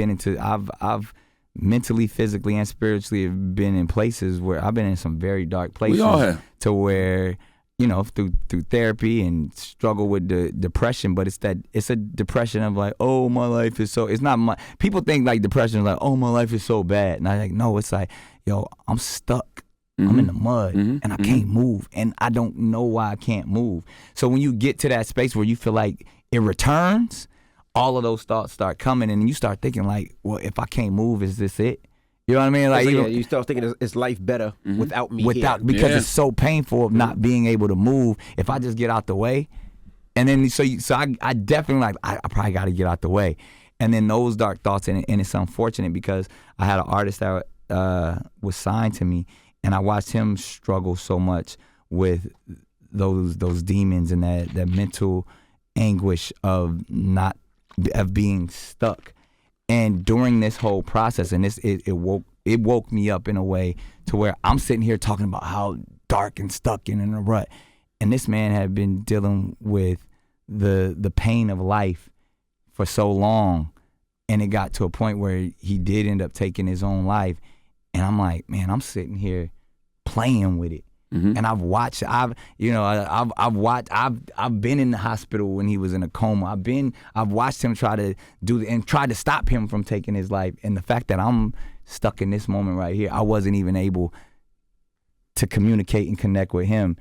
mentally, physically, and spiritually have been in places where I've been in some very dark places. We all have. To where, through therapy and struggle with the depression, but it's a depression of like, oh, my life is so, it's not my, people think like depression is like, oh, my life is so bad. And I'm like, no, it's like, yo, I'm stuck. I'm in the mud and I can't move, and I don't know why I can't move. So when you get to that space where you feel like it returns, all of those thoughts start coming, and you start thinking like, well, if I can't move, is this it? You know what I mean? Like, you start thinking, is life better without me here? Because it's so painful of not being able to move. If I just get out the way, and then so I definitely like, I probably got to get out the way. And then those dark thoughts, and it's unfortunate because I had an artist that was signed to me, and I watched him struggle so much with those demons and that mental anguish of being stuck. And during this whole process, and it woke me up in a way to where I'm sitting here talking about how dark and stuck and in a rut. And this man had been dealing with the pain of life for so long, and it got to a point where he did end up taking his own life. And I'm like, man, I'm sitting here playing with it. And I've watched, I've been in the hospital when he was in a coma. I've watched him try to stop him from taking his life. And the fact that I'm stuck in this moment right here, I wasn't even able to communicate and connect with him.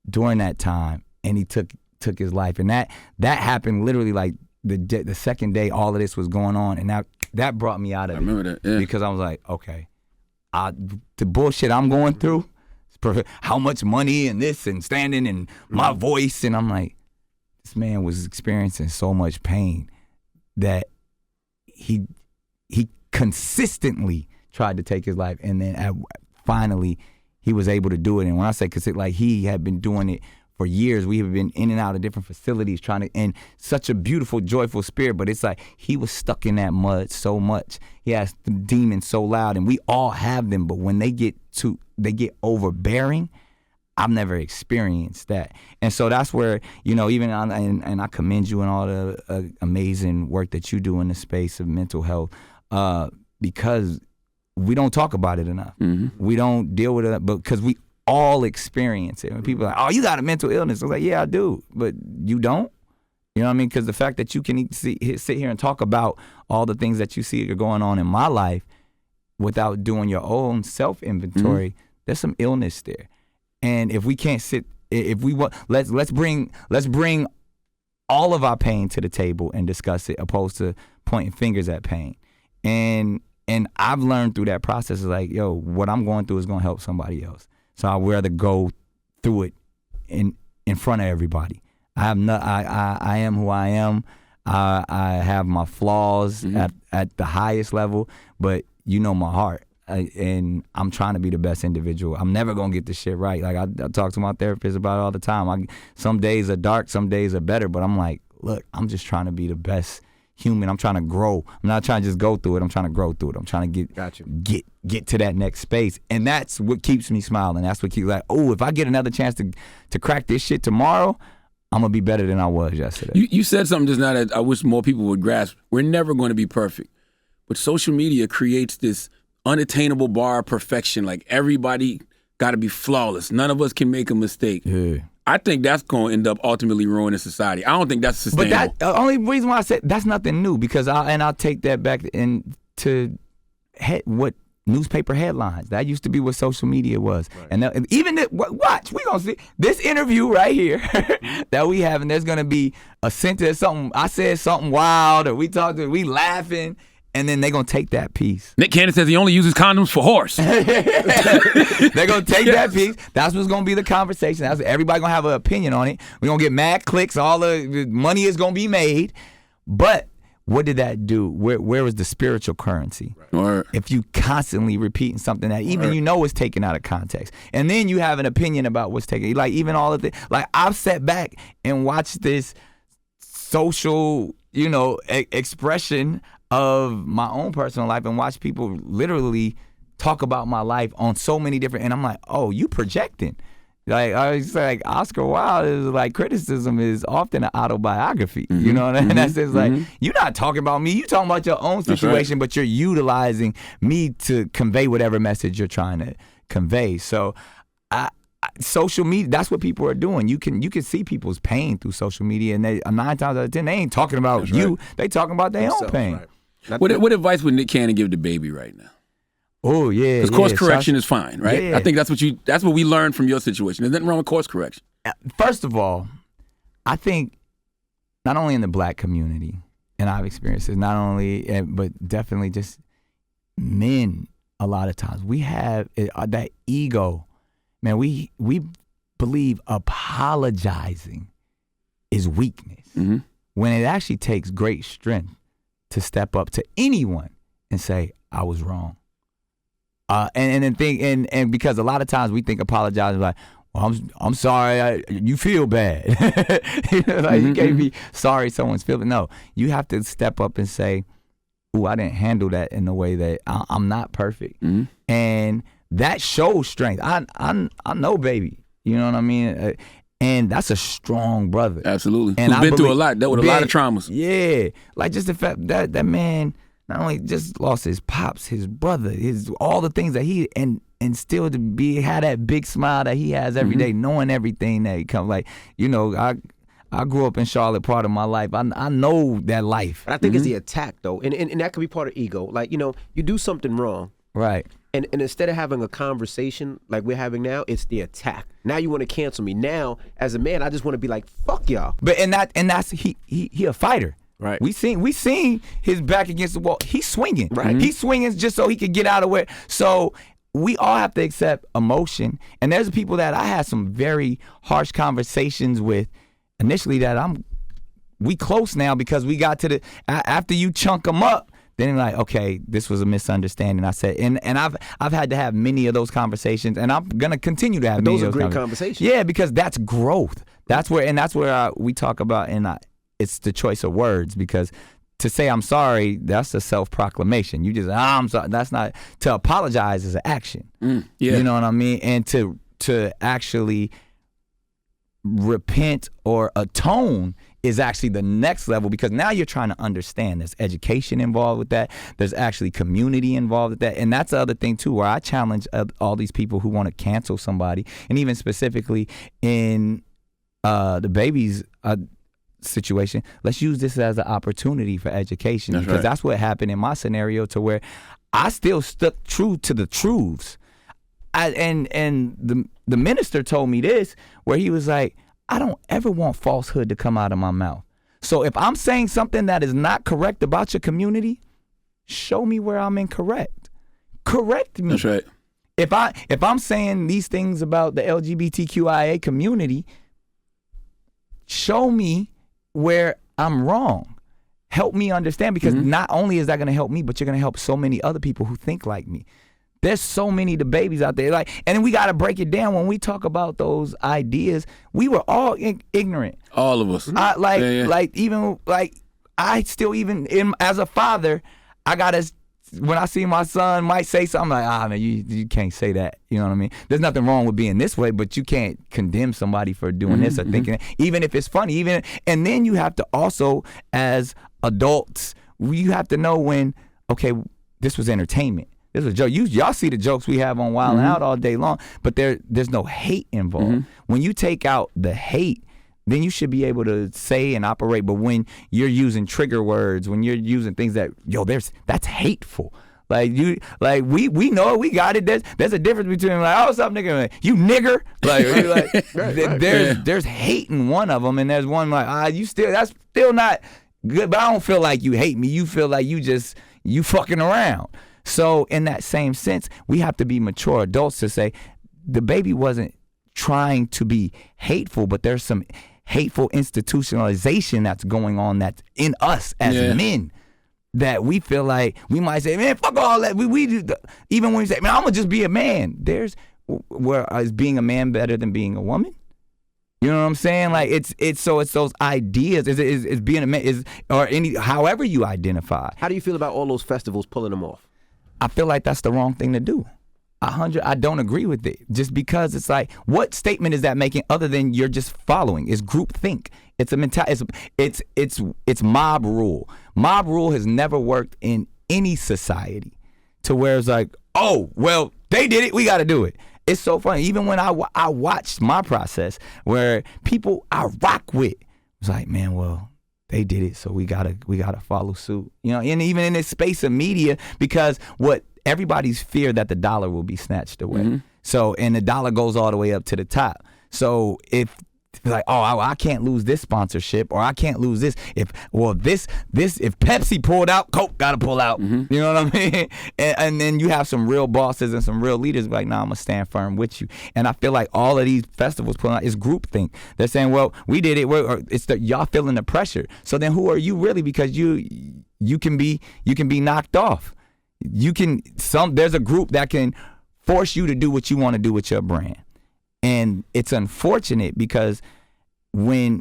during that time, and he took his life. And that happened literally like the second day all of this was going on, and that brought me out of it. I remember that, yeah. Because I was like, okay, the bullshit I'm going through, how much money and this and standing and my voice, and I'm like, this man was experiencing so much pain that he consistently tried to take his life, and then finally he was able to do it. And when I say like he had been doing it for years, we have been in and out of different facilities trying to, and such a beautiful, joyful spirit, but it's like he was stuck in that mud so much. He has the demons so loud, and we all have them, but when they get overbearing, I've never experienced that. And so that's where, even and I commend you and all the amazing work that you do in the space of mental health, because we don't talk about it enough. Mm-hmm. We don't deal with it, because we all experience it. When people are like, oh, you got a mental illness. I was like, yeah, I do, but you don't? You know what I mean? Because the fact that you can sit here and talk about all the things that you see are going on in my life without doing your own self-inventory, there's some illness there. And if we can't if we want, let's bring all of our pain to the table and discuss it, opposed to pointing fingers at pain. And I've learned through that process is like, yo, what I'm going through is going to help somebody else. So I'd rather go through it in front of everybody. I am who I am. I have my flaws at the highest level, but my heart. And I'm trying to be the best individual. I'm never gonna get this shit right. Like I talk to my therapist about it all the time. Some days are dark, some days are better, but I'm like, look, I'm just trying to be the best human. I'm trying to grow. I'm not trying to just go through it. I'm trying to grow through it. I'm trying to get to that next space. And that's what keeps me smiling. That's what keeps like, oh, if I get another chance to crack this shit tomorrow, I'm gonna be better than I was yesterday. You said something just now that I wish more people would grasp. We're never going to be perfect, but social media creates this unattainable bar of perfection. Like everybody got to be flawless. None of us can make a mistake. Yeah. I think that's going to end up ultimately ruining society. I don't think that's sustainable. But the only reason why I said that's nothing new, because I'll take that back into what newspaper headlines. That used to be what social media was. Right. And watch, we gonna see this interview right here that we have, and there's gonna be a sentence, something I said something wild, or we laughing. And then they're going to take that piece. Nick Cannon says he only uses condoms for horse. They're going to take that piece. That's what's going to be the conversation. Everybody going to have an opinion on it. We're going to get mad clicks. All the money is going to be made. But what did that do? Where was the spiritual currency? Right. If you constantly repeating something that even is taken out of context. And then you have an opinion about what's taken. Like even all of the, like I've sat back and watched this social, expression of my own personal life and watch people literally talk about my life on so many different, and I'm like, oh, you projecting. Like I was like, Oscar Wilde is like, criticism is often an autobiography. Mm-hmm. You know what I mean? That's just like, you're not talking about me, you talking about your own situation, but you're utilizing me to convey whatever message you're trying to convey. So social media, that's what people are doing. You can see people's pain through social media, and they 9 times out of 10 they ain't talking about you. They talking about their own pain. Right. What advice would Nick Cannon give the baby right now? Oh yeah, because course correction is fine, right? Yeah. I think that's what we learned from your situation. There's nothing wrong with course correction. First of all, I think not only in the black community, and I've experienced it, not only, but definitely just men. A lot of times we have that ego, man. We believe apologizing is weakness, when it actually takes great strength to step up to anyone and say, I was wrong. And because a lot of times we think apologizing like, well, I'm sorry, you feel bad. You can't be sorry someone's feeling. No, you have to step up and say, ooh, I didn't handle that in the way that I'm not perfect. And that shows strength. I know, baby. You know what I mean? And that's a strong brother. Absolutely. And Who's been through a lot, dealt with a lot of traumas. Yeah. Like just the fact that man not only just lost his pops, his brother, all the things that he, and still to have that big smile that he has every day, knowing everything that he comes. Like, I grew up in Charlotte part of my life. I know that life. But I think it's the attack though. And that could be part of ego. Like, you do something wrong. Right. And instead of having a conversation like we're having now, it's the attack. Now you want to cancel me. Now, as a man, I just want to be like, fuck y'all. But that's he a fighter. Right. We seen his back against the wall. He's swinging. Right. He's swinging just so he could get out of where. So we all have to accept emotion. And there's people that I had some very harsh conversations with initially that we close now because we got to the after you chunk them up. Then like, okay, this was a misunderstanding. I said, and I've had to have many of those conversations, and I'm gonna continue to have many those of those are great conversations. Yeah, because that's growth. That's where we talk about, and it's the choice of words, because to say I'm sorry, that's a self-proclamation. You just I'm sorry. That's not, to apologize is an action. Yeah. You know what I mean? And to actually repent or atone is actually the next level, because now you're trying to understand. There's education involved with that. There's actually community involved with that. And that's the other thing too, where I challenge all these people who want to cancel somebody, and even specifically in the baby's situation, let's use this as an opportunity for education. That's because right. That's what happened in my scenario, to where I still stuck true to the truths. And the minister told me this, where he was like, I don't ever want falsehood to come out of my mouth. So if I'm saying something that is not correct about your community, show me where I'm incorrect. Correct me. That's right. If I'm saying these things about the LGBTQIA community, show me where I'm wrong. Help me understand, because not only is that going to help me, but you're going to help so many other people who think like me. There's so many the babies out there, and then we got to break it down. When we talk about those ideas, we were all ignorant. All of us. I still, even as a father, I gotta, when I see my son might say something, like, man, you can't say that. You know what I mean? There's nothing wrong with being this way, but you can't condemn somebody for doing this or thinking it, even if it's funny. And then you have to also, as adults, you have to know when, okay, this was entertainment. This was a joke. Y'all see the jokes we have on Wild 'N Out all day long, but there's no hate involved. When you take out the hate, then you should be able to say and operate. But when you're using trigger words, when you're using things that, that's hateful. We know it, we got it. There's a difference between what's up, nigga? You nigger. There's hate in one of them, and there's one that's still not good. But I don't feel like you hate me. You feel like you fucking around. So in that same sense, we have to be mature adults to say the baby wasn't trying to be hateful, but there's some hateful institutionalization that's going on that's in us as men, that we feel like we might say, man, fuck all that. We do even when we say, man, I'm gonna just be a man. Is being a man better than being a woman? You know what I'm saying? Like it's those ideas. Is being a man however you identify. How do you feel about all those festivals pulling them off? I feel like that's the wrong thing to do. I don't agree with it. Just because it's like, what statement is that making other than you're just following? It's group think. It's a mentality. It's mob rule. Mob rule has never worked in any society, to where it's like, oh, well, they did it, we got to do it. It's so funny. Even when I watched my process, where people I rock with was like, man, well, they did it, so we gotta follow suit. You know, and even in this space of media, because everybody's fear that the dollar will be snatched away. So, and the dollar goes all the way up to the top. So if like, I can't lose this sponsorship, or I can't lose this. If Pepsi pulled out, Coke gotta pull out. You know what I mean? And then you have some real bosses and some real leaders like, nah, I'm gonna stand firm with you. And I feel like all of these festivals pulling out is groupthink. They're saying, well, we did it. Y'all feeling the pressure. So then who are you really? Because you can be knocked off. There's a group that can force you to do what you want to do with your brand. And it's unfortunate, because I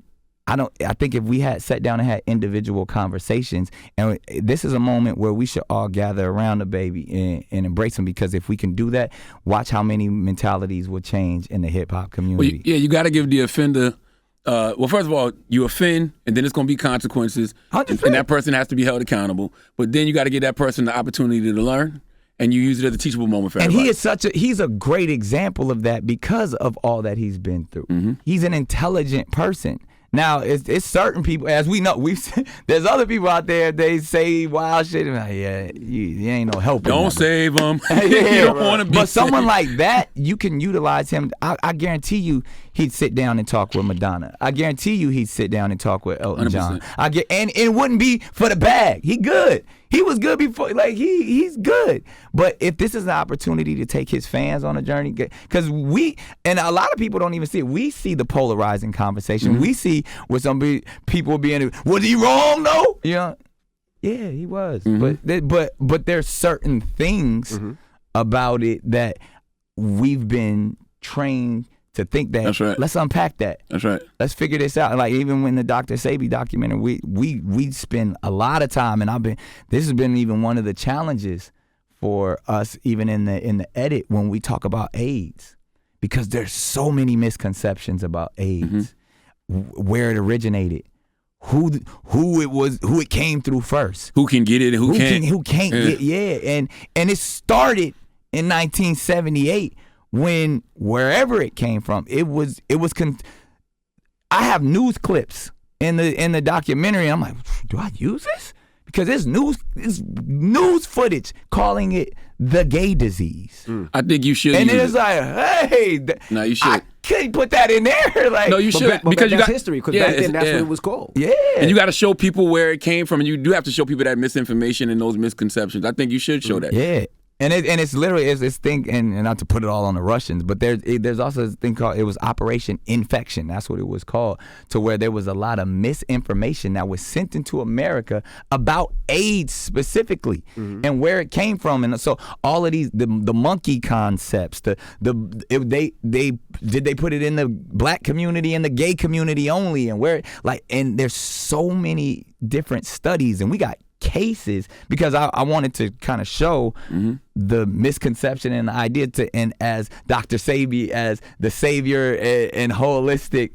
think if we had sat down and had individual conversations, and this is a moment where we should all gather around the baby and embrace him, because if we can do that, watch how many mentalities will change in the hip hop community. Well, you got to give the offender, first of all, you offend, and then it's going to be consequences, 100%. and that person has to be held accountable. But then you got to give that person the opportunity to learn, and you use it as a teachable moment for everybody. And he's a great example of that, because of all that he's been through. He's an intelligent person. Now, it's certain people, as we know, there's other people out there, they say wild shit. And like, yeah, you ain't no help. Don't save them. Yeah, You don't want to be but someone saved. like that, you can utilize him. I guarantee you he'd sit down and talk with Madonna. I guarantee you he'd sit down and talk with Elton 100%. John. And it wouldn't be for the bag. He good. He was good before. Like, he's good. But if this is an opportunity to take his fans on a journey, because and a lot of people don't even see it. We see the polarizing conversation. Mm-hmm. We see where some people being, was he wrong though? You know? Yeah, he was. Mm-hmm. But there's certain things about it that we've been trained to think that. That's right. Let's unpack that. That's right. Let's figure this out. Like, even when the Dr. Sebi documentary, we spend a lot of time, and this has been even one of the challenges for us, even in the edit, when we talk about AIDS, because there's so many misconceptions about AIDS, where it originated, who it came through first, Who can get it and who can't. who can't get, and it started in 1978 when wherever it came from, I have news clips in the documentary. I'm like, do I use this? Because it's news footage calling it the gay disease. I think you should. And use it's it. like, hey, No, you should. I couldn't put that in there. Like, No, you should, But because you that's got history. Because yeah, back then, that's yeah. what it was called. yeah. And you got to show people where it came from, and you do have to show people that misinformation and those misconceptions. I think you should show that. Yeah. And it's literally this thing, and not to put it all on the Russians, but there's also this thing called, it was Operation Infection. That's what it was called, to where there was a lot of misinformation that was sent into America about AIDS specifically and where it came from. And so all of these, the monkey concepts, they put it in the black community and the gay community only, and and there's so many different studies, and we got cases, because I wanted to kind of show the misconception and the idea and as Dr. Sebi, as the savior and holistic,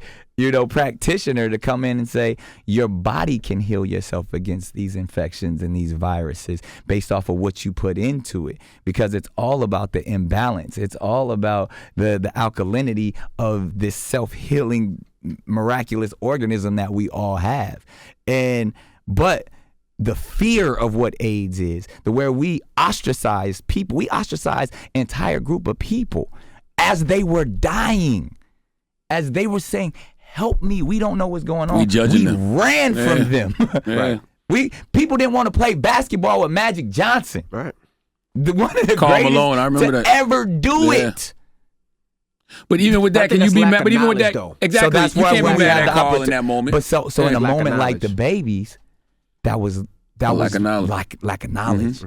practitioner, to come in and say your body can heal yourself against these infections and these viruses based off of what you put into it, because it's all about the imbalance. It's all about the alkalinity of this self-healing miraculous organism that we all have. But the fear of what AIDS is, where we ostracize people, we ostracize an entire group of people as they were dying, as they were saying, help me, we don't know what's going on. We judging we them. ran from them. Yeah. People didn't want to play basketball with Magic Johnson. Right. One of the Karl greatest Malone, I remember to that. ever do Yeah. it. But even with that, I think can you that's be lack mad? of But even with knowledge, that, though. exactly, So that's you why can't when be we mad had at the Carl in that moment. But so Yeah, in a lack of moment like knowledge. the babies, that was lack of knowledge. lack of knowledge,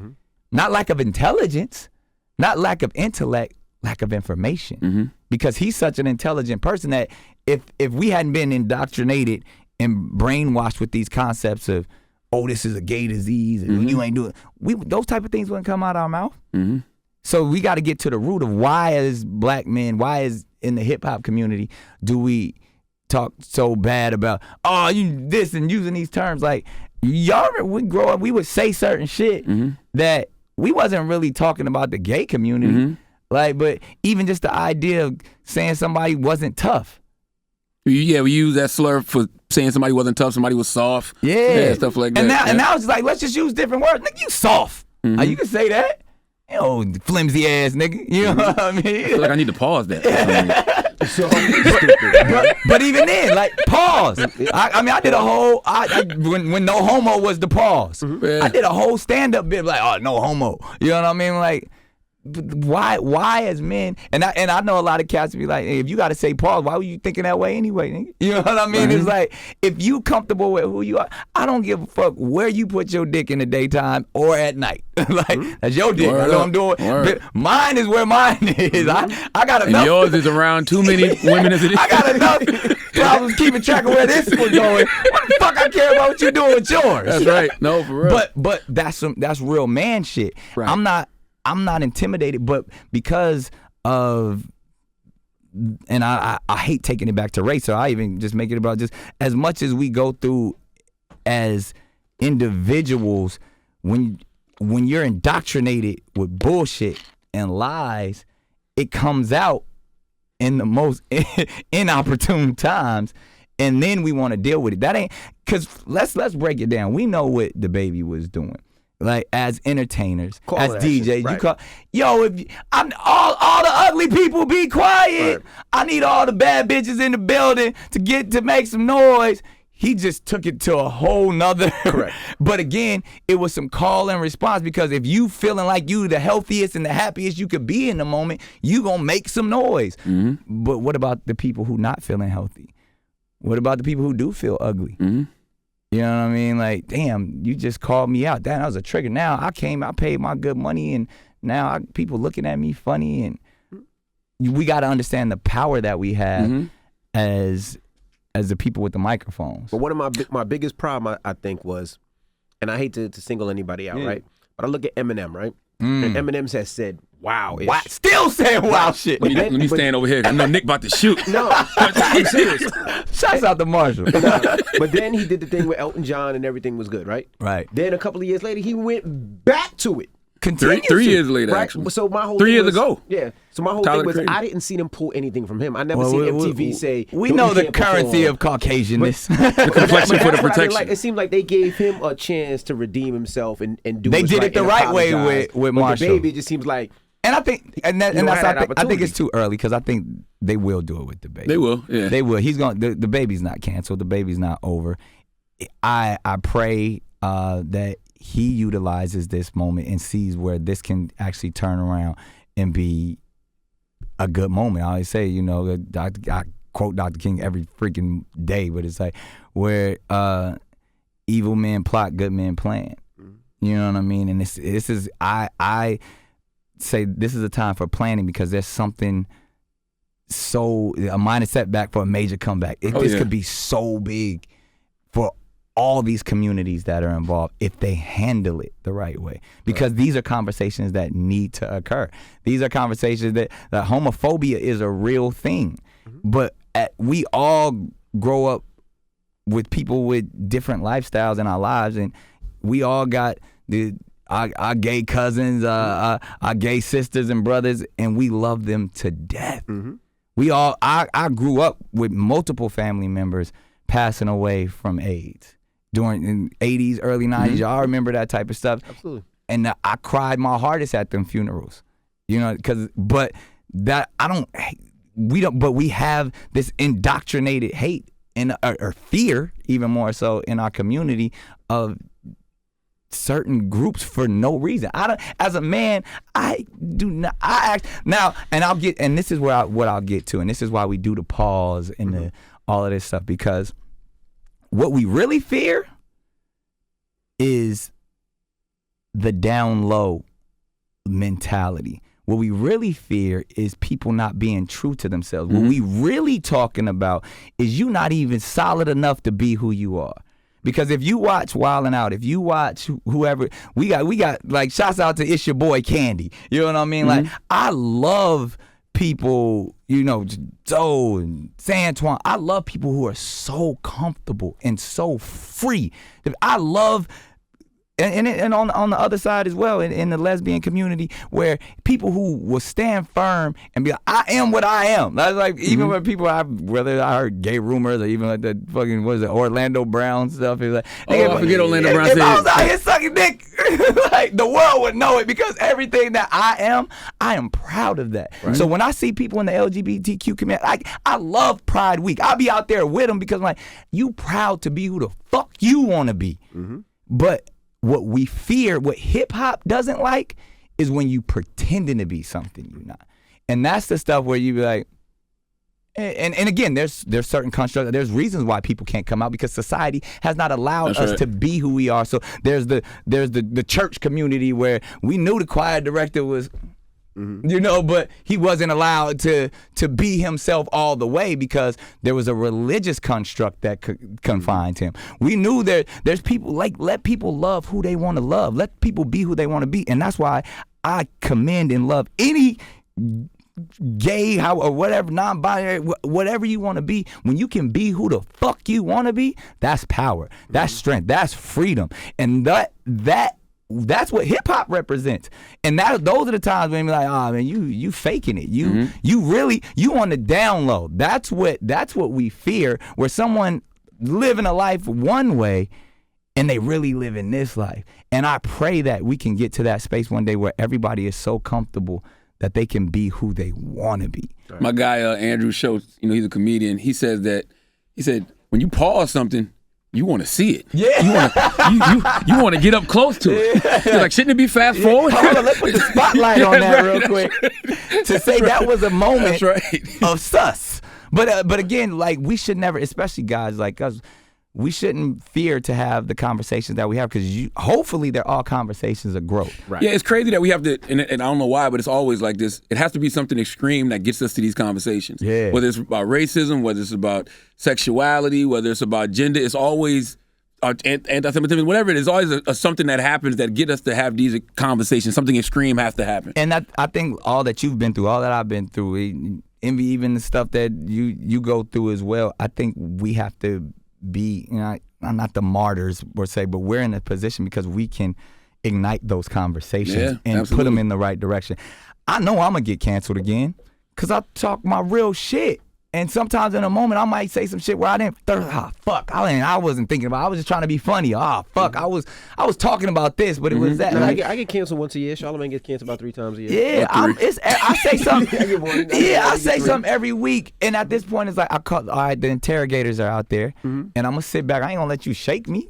not lack of intelligence, not lack of intellect, lack of information. Because he's such an intelligent person that if we hadn't been indoctrinated and brainwashed with these concepts of, oh, this is a gay disease and you ain't doing, those type of things wouldn't come out of our mouth. So we got to get to the root of why, as black men, why is in the hip hop community do we talk so bad about, oh, you this and using these terms. Like, y'all, we grow up, we would say certain shit that we wasn't really talking about the gay community. Like, but even just the idea of saying somebody wasn't tough. Yeah, we use that slur for saying somebody wasn't tough, somebody was soft. Yeah. Stuff like that. And now it's like, let's just use different words. Nigga, you soft. You can say that. Flimsy ass nigga. You know what I mean? I feel like I need to pause that. But even then, like, pause. I did a whole, when no homo was the pause. I did a whole stand-up bit like, oh, no homo. You know what I mean? Like, why as men, and I know a lot of cats be like, hey, if you got to say pause, why were you thinking that way anyway, nigga? You know what I mean? It's like, if you comfortable with who you are, I don't give a fuck where you put your dick in the daytime or at night. Like, that's your dick. That's what I'm doing. But mine is where mine is. I got enough. And yours is around too many women as it is. I got enough problems keeping track of where this was going. What the fuck I care about what you doing with yours? That's right. No, for real. But that's real man shit. Right. I'm not intimidated, but because of, and I hate taking it back to race, so I even just make it about just as much as we go through as individuals, when you're indoctrinated with bullshit and lies, it comes out in the most inopportune times. and then we want to deal with it. That ain't, because let's break it down. We know what the baby was doing. Like, as entertainers, as DJs, right. you call, yo, if I'm all the ugly people be quiet. Right. I need all the bad bitches in the building to make some noise. He just took it to a whole nother. Correct. But again, it was some call and response, because if you feeling like you the healthiest and the happiest you could be in the moment, you gonna make some noise. Mm-hmm. But what about the people who not feeling healthy? What about the people who do feel ugly? Mm-hmm. You know what I mean? Like, damn, you just called me out. That was a trigger. Now I paid my good money, and now people looking at me funny. And we got to understand the power that we have as the people with the microphones. But one of my biggest problem, I think, was, and I hate to single anybody out, right? But I look at Eminem, right? And Eminem has said, wow. Still saying wow shit. Let me stand over here. I know Nick about to shoot. No. I'm serious. Shouts out to Marshall. But then he did the thing with Elton John and everything was good, right? Right. Then a couple of years later, he went back to it. Three years later, Right? actually. So my whole 3 thing years was, ago. Yeah. So my whole Tyler thing was, Creator. I didn't see them pull anything from him. I never seen MTV say, we "No, know you the can't currency perform." of Caucasianness. The complexion for the That's what I didn't protection. like. It seemed like they gave him a chance to redeem himself and do They what's did right it the and right way apologize. with But Marshall. the baby, it just seems like, And I think, and You don't that's have that I think opportunity. it's too early, because I think they will do it with the baby. They will, yeah. They will. He's going. The baby's not canceled. The baby's not over. I pray that he utilizes this moment and sees where this can actually turn around and be a good moment. I always say, I quote Dr. King every freaking day, but it's like where evil men plot, good men plan. You know what I mean? And this is I say this is a time for planning, because there's something a minor setback for a major comeback. This could be so big for all these communities that are involved if they handle it the right way, because these are conversations that need to occur. These are conversations that homophobia is a real thing, but we all grow up with people with different lifestyles in our lives, and we all got our gay cousins, our gay sisters and brothers, and we love them to death. We all, I grew up with multiple family members passing away from AIDS during in 80s, early 90s. Y'all remember that type of stuff? absolutely. And I cried my hardest at them funerals, but we have this indoctrinated hate and or fear, even more so in our community, of certain groups for no reason. As a man, I do not. I act now, and this is what I'll get to, and this is why we do the pause and all of this stuff, because what we really fear is the down low mentality. What we really fear is people not being true to themselves. What we really talking about is you not even solid enough to be who you are. Because if you watch Wildin' Out, if you watch whoever, we got like, shouts out to It's Your Boy Candy. You know what I mean? Like, I love people, Zoe and Santuan. I love people who are so comfortable and so free. I love, and on the other side as well, in the lesbian community, where people who will stand firm and be like, I am what I am. That's like, even when people, whether I heard gay rumors or even like the fucking, what is it, Orlando Brown stuff. It's like, I forget Orlando Brown if said. I was out here sucking dick, like, the world would know it, because everything that I am proud of that. Right. So when I see people in the LGBTQ community, I love Pride Week. I'll be out there with them, because I'm like, you proud to be who the fuck you want to be. But what we fear, what hip hop doesn't like, is when you pretending to be something you're not. And that's the stuff where you be like, and again, there's certain constructs, there's reasons why people can't come out, because society has not allowed us to be who we are. So there's the church community where we knew the choir director was, but he wasn't allowed to be himself all the way, because there was a religious construct that confined him. We knew there's people, like, let people love who they want to love. Let people be who they want to be. And that's why I commend and love any gay, or whatever, non-binary, whatever you want to be. When you can be who the fuck you want to be, that's power. That's strength. That's freedom. And that that's what hip hop represents. And those are the times when you're like, oh man, you faking it. You really, you on the down low. That's what we fear, where someone living a life one way and they really live in this life. And I pray that we can get to that space one day where everybody is so comfortable that they can be who they want to be. My guy, Andrew Schultz, he's a comedian. He said when you pause something, you want to see it. Yeah. You want to get up close to it. You're like, shouldn't it be fast forward? Hold on, let's put the spotlight on that real quick to say that was a moment of sus. But again, like, we should never, especially guys like us, we shouldn't fear to have the conversations that we have, because hopefully they're all conversations of growth. Right. Yeah, it's crazy that we have to, and I don't know why, but it's always like this. It has to be something extreme that gets us to these conversations. Yeah. Whether it's about racism, whether it's about sexuality, whether it's about gender, it's always anti-Semitism, whatever it is, always something that happens that get us to have these conversations. Something extreme has to happen. And I think all that you've been through, all that I've been through, envy, even the stuff that you go through as well, I think we have to be, I'm not the martyrs per se, but we're in a position because we can ignite those conversations and absolutely. put them in the right direction. I know I'm gonna get canceled again because I talk my real shit, and sometimes in a moment I might say some shit where I didn't. I wasn't thinking about. I was just trying to be funny. I was talking about this, but it was that. I get canceled once a year. Charlamagne gets canceled about 3 times a year. Yeah, I say something. I say something every week, and at this point, it's like all right, the interrogators are out there, and I'm gonna sit back. I ain't gonna let you shake me,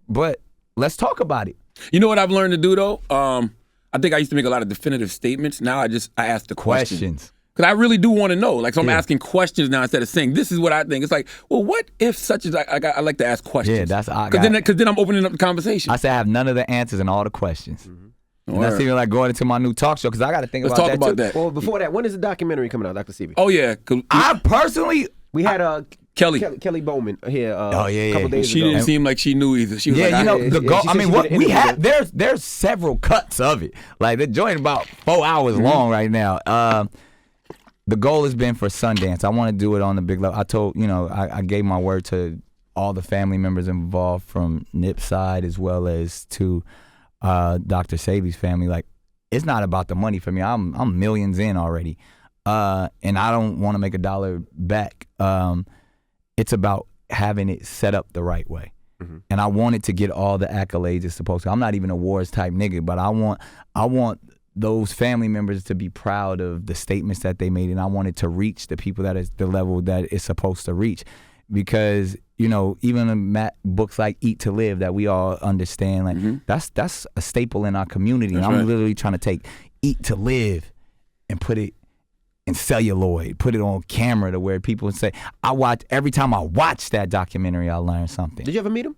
but let's talk about it. You know what I've learned to do though? I think I used to make a lot of definitive statements. Now I ask the questions. Because I really do want to know. Like, so I'm asking questions now instead of saying, this is what I think. It's like, well, what if such as I like to ask questions. Yeah, because then I'm opening up the conversation. I say I have none of the answers and all the questions. And that's even like going into my new talk show, because I got to think about that. Let's talk about that. Well, before that, when is the documentary coming out, Dr. Sebi? Oh, yeah. I personally... We had Kelly Bowman here a couple days ago. She didn't seem like she knew either. She was the goal. I mean, what we have, there's several cuts of it. Like, the joint about 4 hours long right now. The goal has been for Sundance. I want to do it on the big level. I told, I gave my word to all the family members involved from Nip's side as well as to Dr. Sebi's family. Like, it's not about the money for me. I'm millions in already. And I don't want to make a dollar back. It's about having it set up the right way. And I want it to get all the accolades it's supposed to. I'm not even an awards type nigga, but I want those family members to be proud of the statements that they made, and I wanted to reach the people that is the level that it's supposed to reach, because even in books like Eat to Live that we all understand, like that's a staple in our community. That's and I'm literally trying to take Eat to Live and put it in celluloid, put it on camera to where people would say, every time I watch that documentary, I learn something. Did you ever meet him?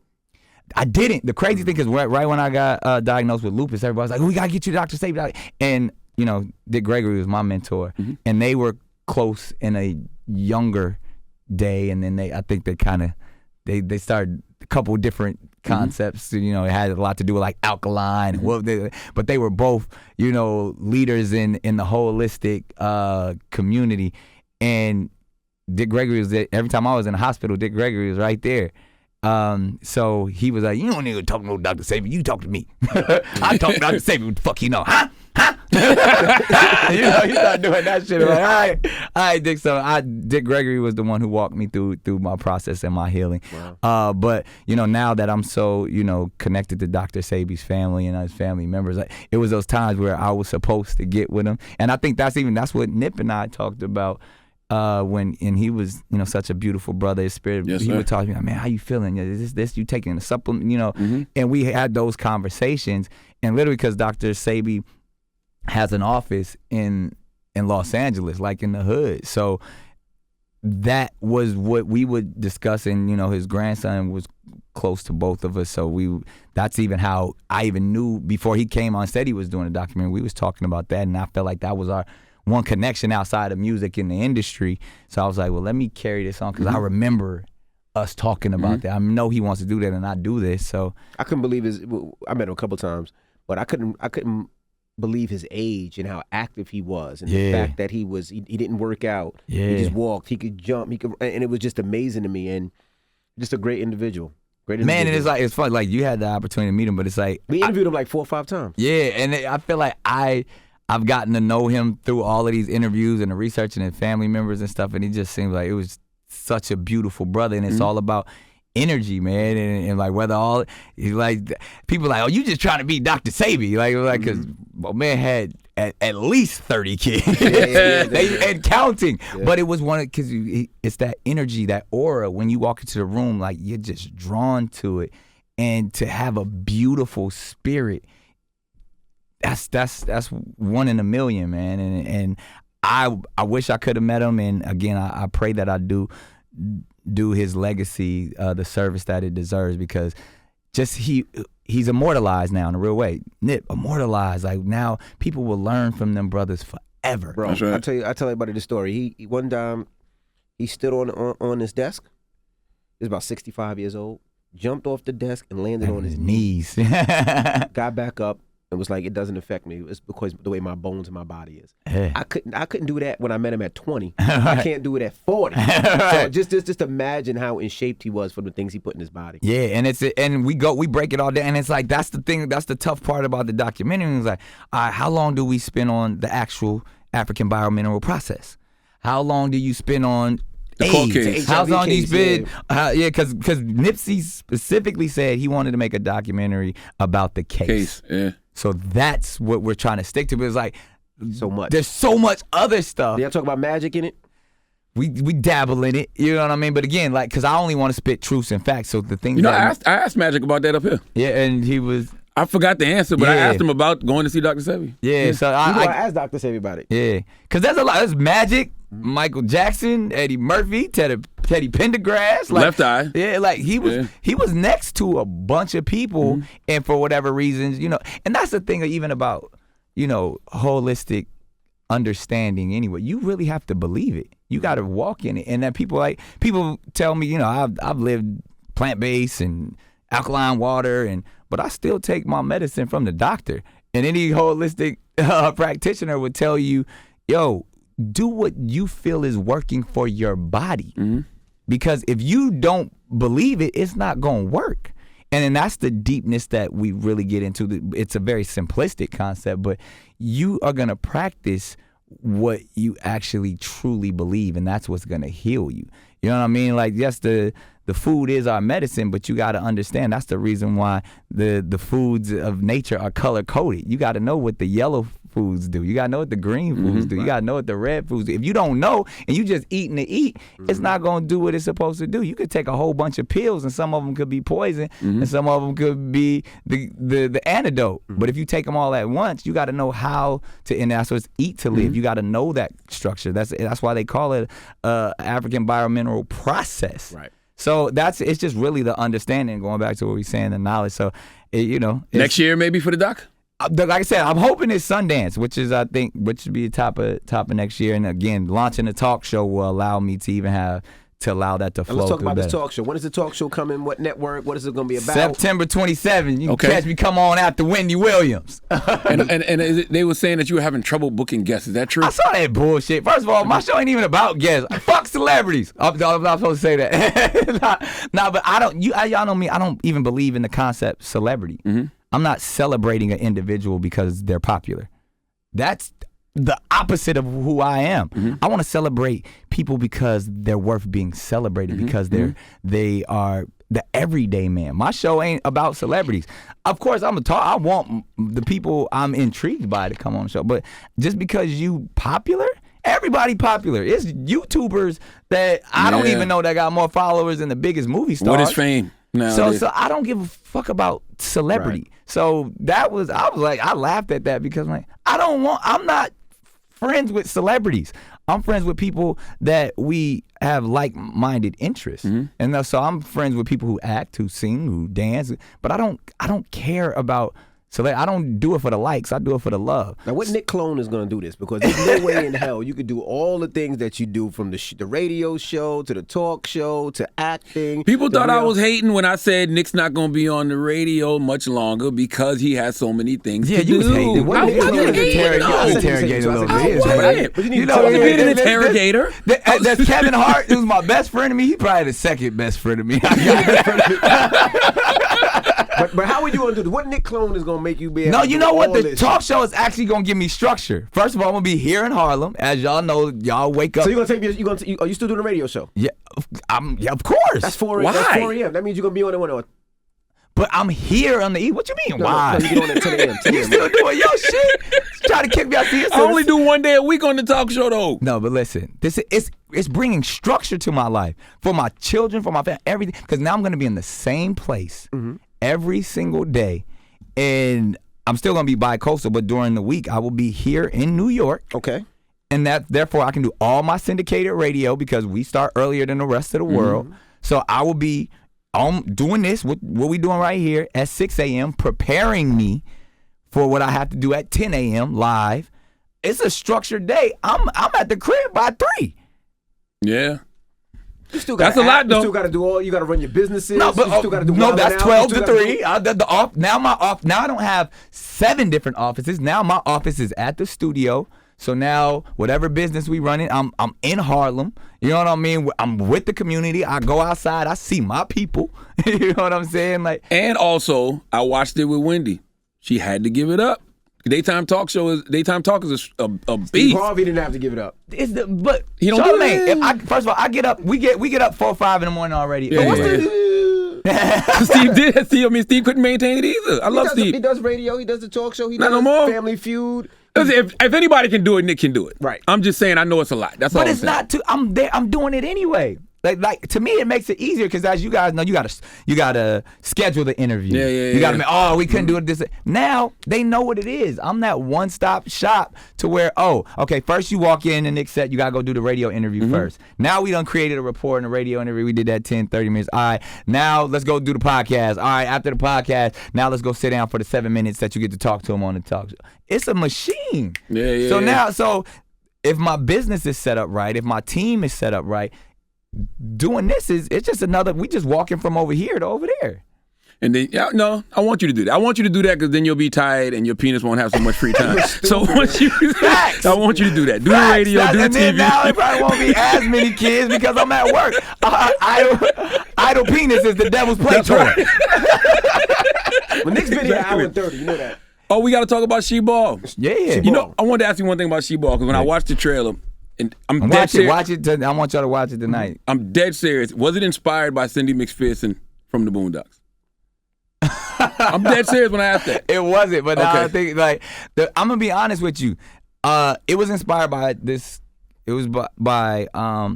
I didn't. The crazy thing is, right when I got diagnosed with lupus, everybody's like, we got to get you to Dr. Sebi. And, Dick Gregory was my mentor. And they were close in a younger day. And then I think they started a couple of different concepts. It had a lot to do with like alkaline. But they were both, leaders in the holistic community. And Dick Gregory was there. Every time I was in the hospital, Dick Gregory was right there. So he was like, you don't need to talk to no Dr. Sebi, you talk to me. I talk to Dr. Sebi, what the fuck you know, huh? He started doing that shit. Like, all right, Dick. So Dick Gregory was the one who walked me through my process and my healing. Wow. But now that I'm so connected to Dr. Sebi's family and his family members, it was those times where I was supposed to get with him, and I think that's what Nip and I talked about. When he was, such a beautiful brother, his spirit, he would talk to me, like, man, how you feeling? Is this you taking a supplement, And we had those conversations, and literally because Dr. Sebi has an office in Los Angeles, like in the hood. So that was what we would discuss, and his grandson was close to both of us. So that's even how I even knew before he came on, said he was doing a documentary. We was talking about that, and I felt like that was our one connection outside of music in the industry. So I was like, well, let me carry this on, because I remember us talking about that. I know he wants to do that, and I do this. So I couldn't believe I met him a couple times, but I couldn't believe his age and how active he was, and the fact that he didn't work out. He just walked, he could jump, and it was just amazing to me, and just a great individual. Great Man, and individual. it's fun. Like you had the opportunity to meet him, but it's like We interviewed him like 4 or 5 times. yeah, and I feel like I've gotten to know him through all of these interviews and the research and his family members and stuff, and he just seems like it was such a beautiful brother, and it's all about energy, man, and like whether all like people like, oh, you just trying to be Dr. Sabi, like because my man had at least 30 kids and counting, but it was one of because it's that energy, that aura when you walk into the room, like you're just drawn to it, and to have a beautiful spirit. That's one in a million, man, and I wish I could have met him, and again I pray that I do his legacy the service that it deserves, because just he's immortalized now in a real way. Nip immortalized, like now people will learn from them brothers forever. Bro, That's right. I tell everybody the story. He one time he stood on his desk. He was about 65 years old. Jumped off the desk and landed on his knees. Got back up and was like, it doesn't affect me. It's because the way my bones and my body is. Yeah. I couldn't do that when I met him at 20. I can't do it at 40. So just imagine how in shape he was from the things he put in his body. Yeah, and we break it all down, and it's like that's the thing, that's the tough part about the documentary. It's like, all right, how long do we spend on the actual African biomineral process? How long do you spend on The cold case. How long do you case, spend? Because Nipsey specifically said he wanted to make a documentary about the case. Yeah. So that's what we're trying to stick to. But it's like So much. there's so much other stuff. Did y'all talk about magic in it? We dabble in it, you know what I mean? But again, like, because I only want to spit truths and facts. So the thing, You know, I asked Magic about that up here. yeah, and he was, I forgot the answer, but I Yeah. asked him about going to see Dr. Sebi. yeah. So I I asked Dr. Sebi about it. yeah, because there's a lot. There's Magic, Michael Jackson, Eddie Murphy, Teddy Pendergrass, like, Left Eye. Yeah, like he was next to a bunch of people, and for whatever reasons, you know, and that's the thing even about, you know, holistic understanding anyway. You really have to believe it. You got to walk in it. And then people tell me, you know, I've lived plant-based and alkaline water, but I still take my medicine from the doctor. And any holistic practitioner would tell you, yo, do what you feel is working for your body. Because if you don't believe it, it's not going to work. And then that's the deepness that we really get into. It's a very simplistic concept, but you are going to practice what you actually truly believe, and that's what's going to heal you. You know what I mean? Like, yes, the food is our medicine, but you got to understand that's the reason why the foods of nature are color-coded. You got to know what the yellow foods do. You got to know what the green foods do. You got to know what the red foods do. If you don't know and you just eating to eat, it's not going to do what it's supposed to do. You could take a whole bunch of pills, and some of them could be poison, and some of them could be the antidote. But if you take them all at once, you got to know how to, and that's what's eat to live. You got to know that structure. That's why they call it African biomineral process. Right. So it's just really the understanding, going back to what we're saying, the knowledge. So, Next year, maybe for the doc? like I said, I'm hoping it's Sundance, which should be top of next year. And again, launching a talk show will allow me to even allow that to flow. Let's talk through about this better. talk show. When is the talk show coming? What network? What is it going to be about? September 27th. You can Okay. catch me. Come on after Wendy Williams. and they were saying that you were having trouble booking guests. Is that true? I saw that bullshit. First of all, my show ain't even about guests. Fuck celebrities. I'm not supposed to say that. nah, but y'all know me. I don't even believe in the concept celebrity. I'm not celebrating an individual because they're popular. That's the opposite of who I am. I want to celebrate people because they're worth being celebrated, because they are the everyday man. My show ain't about celebrities. Of course, I want the people I'm intrigued by to come on the show, but just because you popular, everybody popular. It's YouTubers that I don't even know that got more followers than the biggest movie stars. What is fame? So I don't give a fuck about celebrity. Right. So I was like, I laughed at that because I'm not friends with celebrities. I'm friends with people that we have like-minded interests. And so I'm friends with people who act, who sing, who dance, but I don't care about So I don't do it for the likes. I do it for the love. Now, what Nick Clone is going to do this? Because there's no way in hell you could do all the things that you do, from the radio show to the talk show to acting. People thought I was hating when I said Nick's not going to be on the radio much longer because he has so many things to do. You was hating. What I wasn't hating. You was interrogating a little bit. But you know, being an interrogator. That's Kevin Hart, who's my best friend to me. He probably the second best friend to me. But how are you going to do this? What Nick Clone is going to make you be able No, to you do know what? all The this talk shit? show is actually going to give me structure. First of all, I'm going to be here in Harlem. As y'all know, y'all wake up. So you're going to take are you still doing a radio show? Yeah, yeah, of course. That's 4 Why? That's 4 a.m. That means you're going to be on it when? But I'm here on the E. What you mean? Why? No, you get on at 10 a.m. 10 You a.m. still doing your shit? Trying to kick me out the I only do one day a week on the talk show, though. No, but listen, it's bringing structure to my life, for my children, for my family, everything. Because now I'm going to be in the same place every single day, and I'm still going to be bi-coastal. But during the week, I will be here in New York. Okay. And therefore I can do all my syndicated radio because we start earlier than the rest of the world. So I will be doing this, what we doing right here at 6 a.m., preparing me for what I have to do at 10 a.m. live. It's a structured day. I'm at the crib by 3. Yeah. You still That's a lot, though. You still got to do all. You got to run your businesses. No, but you still got to do no, Wild that's N' Out. 12 You to still gotta 3. Now I don't have 7 different offices. Now my office is at the studio. So now whatever business we running, I'm in Harlem. You know what I mean? I'm with the community. I go outside. I see my people. You know what I'm saying? Like, And also, I watched it with Wendy. She had to give it up. Daytime talk is a beast. Steve Harvey didn't have to give it up. but He don't do Charlamagne, that. first of all, I get up. We get up 4 or 5 in the morning already. Yeah, What's yeah. the- Steve did. Steve couldn't maintain it either. I love Steve. He does radio. He does the talk show. He Not does no more. Family Feud. If anybody can do it, Nick can do it. Right. I'm just saying, I know it's a lot. That's all But I'm it's saying. not too. I'm there. I'm doing it anyway. Like to me, it makes it easier because as you guys know, you gotta schedule the interview. Yeah. You gotta we couldn't do it this. Now they know what it is. I'm that one-stop shop to where okay, first you walk in and Nick said you gotta go do the radio interview first. Now we done created a report and a radio interview. We did that 10, 30 minutes. All right, now let's go do the podcast. All right, after the podcast, now let's go sit down for the 7 minutes that you get to talk to him on the talk show. It's a machine. Yeah. So if my business is set up right, if my team is set up right, doing this it's just we just walking from over here to over there. And then, no, I want you to do that. I want you to do that because then you'll be tired and your penis won't have so much free time. So once Facts. I want you to do that. Do Facts. the radio, do the And then TV. now it probably won't be as many kids because I'm at work. Idle penis is the devil's play toy. But Nick's been here an hour and 30. You know that. Oh, we got to talk about She-Ball. Yeah. You know, I wanted to ask you one thing about She-Ball because when I watched the trailer, and I'm dead Watch serious. it. I want y'all to watch it tonight. I'm dead serious. Was it inspired by Cindy McPherson from the Boondocks? I'm dead serious when I asked that. It wasn't, but now Okay. I think I'm gonna be honest with you. It was inspired by this. It was by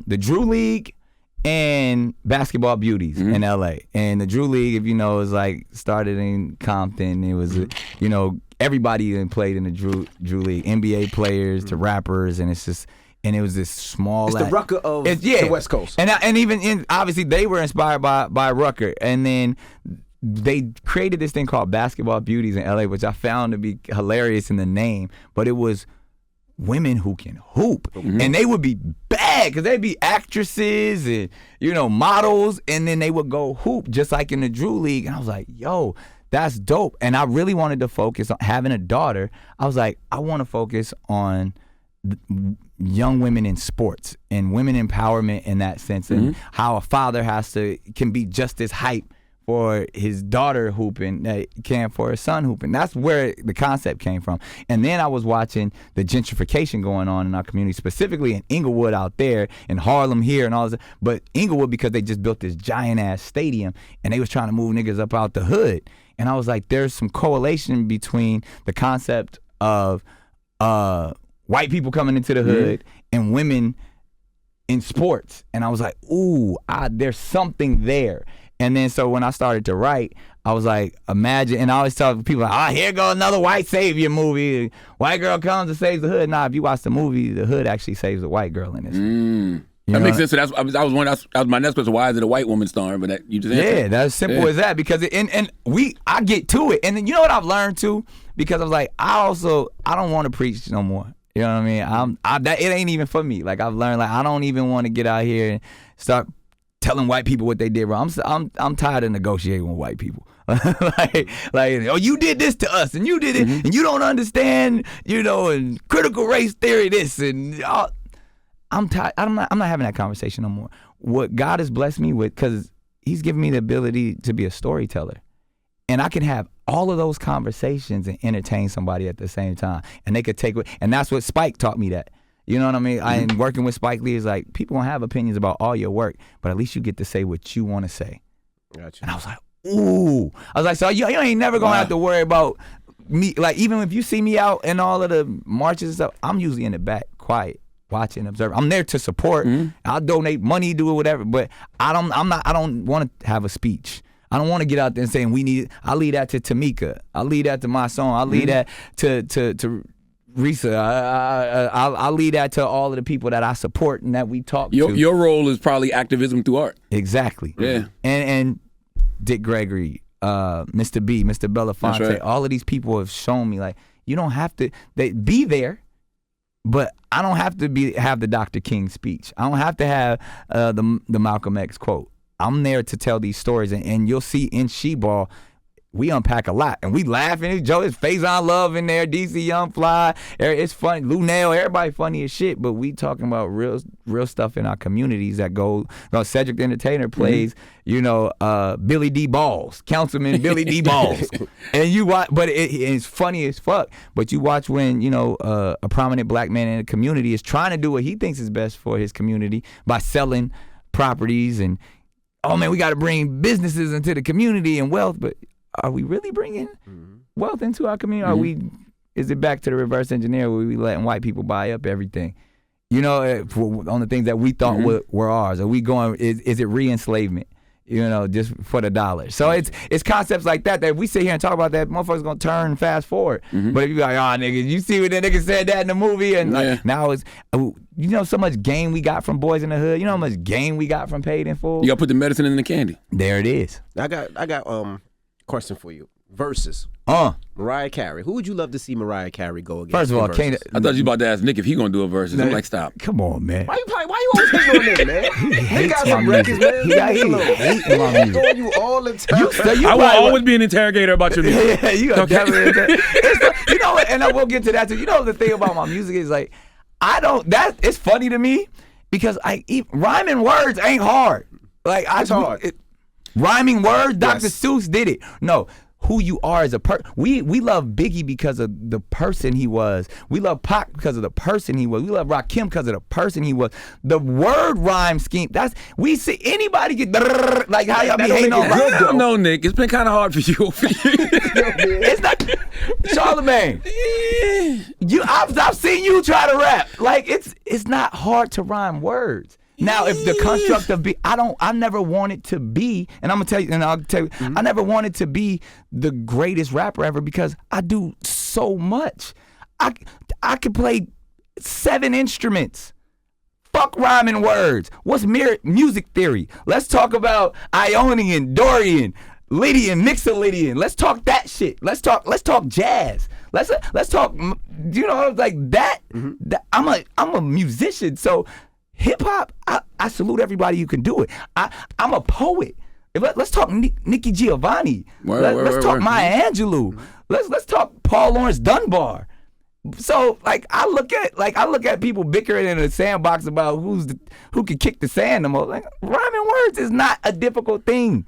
the Drew League and Basketball Beauties in LA. And the Drew League, if you know, is like started in Compton. It was everybody played in the Drew League, NBA players to rappers, and it was this small. It's the Rucker of the West Coast. And even obviously they were inspired by Rucker, and then they created this thing called Basketball Beauties in LA, which I found to be hilarious in the name, but it was women who can hoop. And they would be bad because they'd be actresses and models, and then they would go hoop just like in the Drew League. And I was like, yo, that's dope. And I really wanted to focus on having a daughter. I was like, I want to focus on young women in sports and women empowerment in that sense, and how a father can be just as hype for his daughter hooping that he can for his son hooping. That's where the concept came from. And then I was watching the gentrification going on in our community, specifically in Inglewood out there, in Harlem here and all this. But Inglewood, because they just built this giant ass stadium and they was trying to move niggas up out the hood. And I was like, there's some correlation between the concept of white people coming into the hood and women in sports. And I was like, ooh, there's something there. And then so when I started to write, I was like, imagine, and I always tell people, here goes another white savior movie. White girl comes and saves the hood. Nah, if you watch the movie, the hood actually saves the white girl in this. That makes sense. So that was my next question. Why is it a white woman starring? But that you just answered. Yeah, that's simple as that. Because I get to it, and then you know what I've learned too. Because I was like, I don't want to preach no more. You know what I mean? It ain't even for me. Like I've learned, like I don't even want to get out here and start telling white people what they did wrong. I'm tired of negotiating with white people. like, oh, you did this to us, and you did it, and you don't understand, and critical race theory this, and I'm tired. I'm not having that conversation no more. What God has blessed me with, because He's given me the ability to be a storyteller, and I can have all of those conversations and entertain somebody at the same time, and they could take it. And that's what Spike taught me that. You know what I mean? And working with Spike Lee is like, people gonna have opinions about all your work, but at least you get to say what you want to say. Gotcha. And I was like, ooh. I was like, so you ain't never gonna have to worry about me. Like, even if you see me out in all of the marches and stuff, I'm usually in the back, quiet, watching, observing. I'm there to support. I'll donate money, do whatever, but I don't want to have a speech. I don't want to get out there and say I leave that to Tamika. I leave that to my song. I leave that to Risa. I'll leave that to all of the people that I support and that we talk to. Your role is probably activism through art. Exactly. Yeah. And Dick Gregory, Mr. B, Mr. Belafonte, right. All of these people have shown me, like, you don't have to be there, but I don't have to have the Dr. King speech. I don't have to have the Malcolm X quote. I'm there to tell these stories, and you'll see in She-Ball, we unpack a lot, and we laughing. It's Faison Love in there, DC Young Fly. It's funny. Lou Nail, everybody funny as shit, but we talking about real stuff in our communities that go. Cedric the Entertainer plays, Billy D. Balls, Councilman Billy D. Balls, and you watch, but it's funny as fuck. But you watch when a prominent black man in the community is trying to do what he thinks is best for his community by selling properties and. Oh man, we got to bring businesses into the community and wealth, but are we really bringing wealth into our community? Is it back to the reverse engineer where we letting white people buy up everything? On the things that we thought were ours. Are we going? Is it re-enslavement? Just for the dollar. So it's concepts like that if we sit here and talk about that, motherfuckers gonna turn fast forward. But if you like, nigga, you see what that nigga said that in the movie, and now it's so much game we got from Boys in the Hood. You know how much game we got from Paid in Full. You gotta put the medicine in the candy. There it is. I got question for you. Verzuz. Mariah Carey. Who would you love to see Mariah Carey go against? First of all, I thought you were about to ask Nick if he gonna do a Verzuz. I'm like, stop. Come on, man. Why you always hating on Nick, man? He got some records, man. He hating my music. On you all the time. I will always be an interrogator about your music. Yeah, you got definitely. You know what? And I will get to that too. You know the thing about my music is like, it's funny to me because rhyming words ain't hard. Like it's hard. Rhyming words, Dr. Seuss did it. No. Who you are as a person. We love Biggie because of the person he was. We love Pac because of the person he was. We love Rakim because of the person he was. The word rhyme scheme, we see anybody get like how y'all be hating on rap. I don't know, Nick. It's been kind of hard for you. It's not Charlamagne. I've seen you try to rap. Like it's not hard to rhyme words. Now, if the construct of I never wanted to be, and I'll tell you, I never wanted to be the greatest rapper ever because I do so much. I could play 7 instruments. Fuck rhyming words. What's music theory? Let's talk about Ionian, Dorian, Lydian, Mixolydian. Let's talk that shit. Let's talk jazz. Let's talk. Like that. I'm a musician, so. Hip hop, I salute everybody who can do it. I'm a poet. Let's talk Nikki Giovanni. Let's talk Maya Angelou. Let's talk Paul Lawrence Dunbar. So I look at people bickering in a sandbox about who can kick the sand the most. Like, rhyming words is not a difficult thing.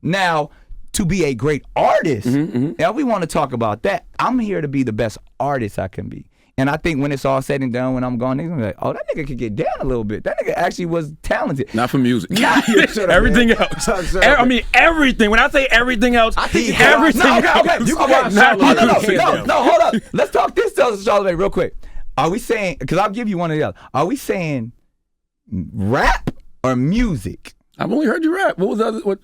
Now, to be a great artist, now we want to talk about that. I'm here to be the best artist I can be. And I think when it's all said and done, when I'm gone, they're gonna be like, oh, that nigga could get down a little bit. That nigga actually was talented. Not for music. Everything else. I mean, everything. When I say everything else, everything else. No, hold up. Let's talk this, Charlamagne, real quick. Are we saying, because I'll give you one or the other. Are we saying rap or music? I've only heard you rap. What was the other? What?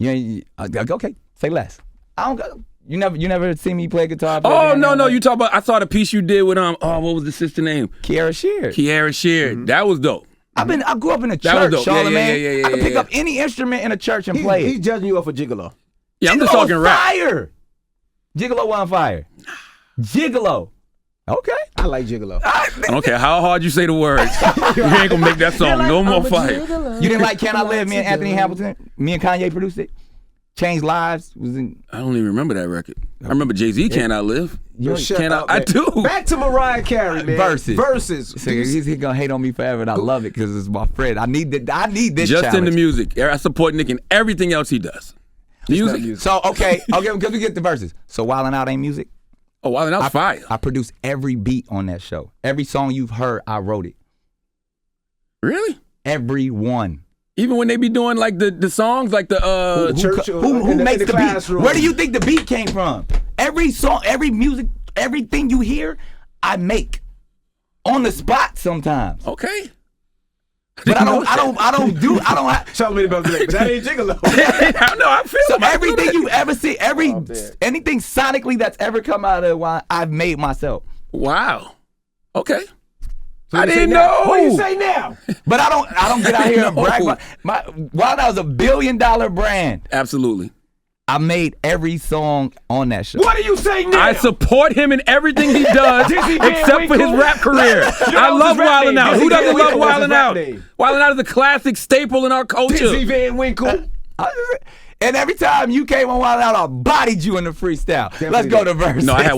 Okay, say less. I don't go. You never seen me play guitar? Oh no! You talk about. I saw the piece you did with what was the sister name? Kiara Sheard. That was dope. I grew up in a That church, was dope. Yeah, Charlamagne. yeah. I can pick up any instrument in a church and play He's it. judging you off a gigolo. Yeah, I'm just Gigolo's talking rap. fire. Gigolo on fire. Gigolo. Okay. I like gigolo. I don't care how hard you say the words. You ain't gonna make that song no more fire. You didn't like Can I Live? Me and Anthony Hamilton. Me and Kanye produced it. Changed Lives was in. I don't even remember that record. I remember Jay-Z, Can I Live? Shut Can up, I man. do. Back to Mariah Carey, man. Versus. Do you He's gonna hate on me forever, and I love it because it's my friend. I need this Just challenge. in the music. I support Nick in everything else he does. Music. So okay, because we get the verses. So Wildin' Out ain't music. Oh, wow, that's fire. I produced every beat on that show. Every song you've heard, I wrote it. Really? Every one. Even when they be doing like the songs, like the Who makes the beat? classroom. Where do you think the beat came from? Every song, every music, everything you hear, I make on the spot sometimes. Okay. But I don't have. Charlamagne about to but that ain't gigolo. I know, I feel So it. I feel everything that. you ever see, man. anything sonically that's ever come out of Wildin', I've made myself. Wow. Okay. So I you say didn't now? know. What do you say now? But I don't get out here and brag. No. Wildin' Out was $1 billion brand. Absolutely. I made every song on that show. What do you say now? I support him in everything he does, Dizzy Van except for his Winkle? rap career. You I know love his rap Wildin' name. Out. Dizzy Who doesn't Van love Winkle was his Wildin' rap Out? name. Wildin' Out is a classic staple in our culture. Dizzy Van Winkle. And every time you came on Wildin' Out, I bodied you in the freestyle. Let's go to verse. No, I had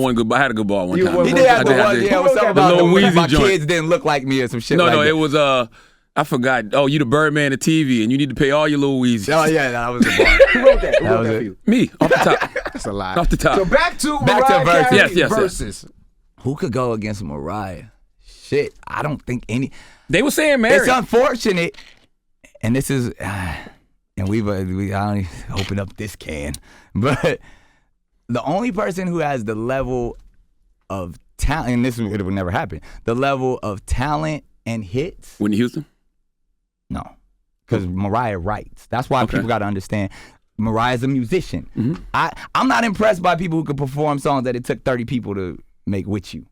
a good ball one You time. won He one. did have I the did, one, yeah, it was something The about Lil Weezy my joint. kids didn't look like me or some shit No, like no, that. it was I forgot. Oh, you the Birdman of TV, and you need to pay all your Lil Weezy. Oh, yeah, that was the bar. Who wrote that? Who wrote was that it. for you? Me, off the top. That's a lie. Off the top. So back to Versus. Mariah Carey Yes. versus. Who could go against Mariah? Shit, I don't think any. They were saying Mary. It's unfortunate, and this is, and I don't even open up this can, but the only person who has the level of talent, and it would never happen, the level of talent and hits, Whitney Houston. no, because Mariah writes. That's why Okay. people got to understand. Mariah's a musician. Mm-hmm. I'm not impressed by people who can perform songs that it took 30 people to make with you.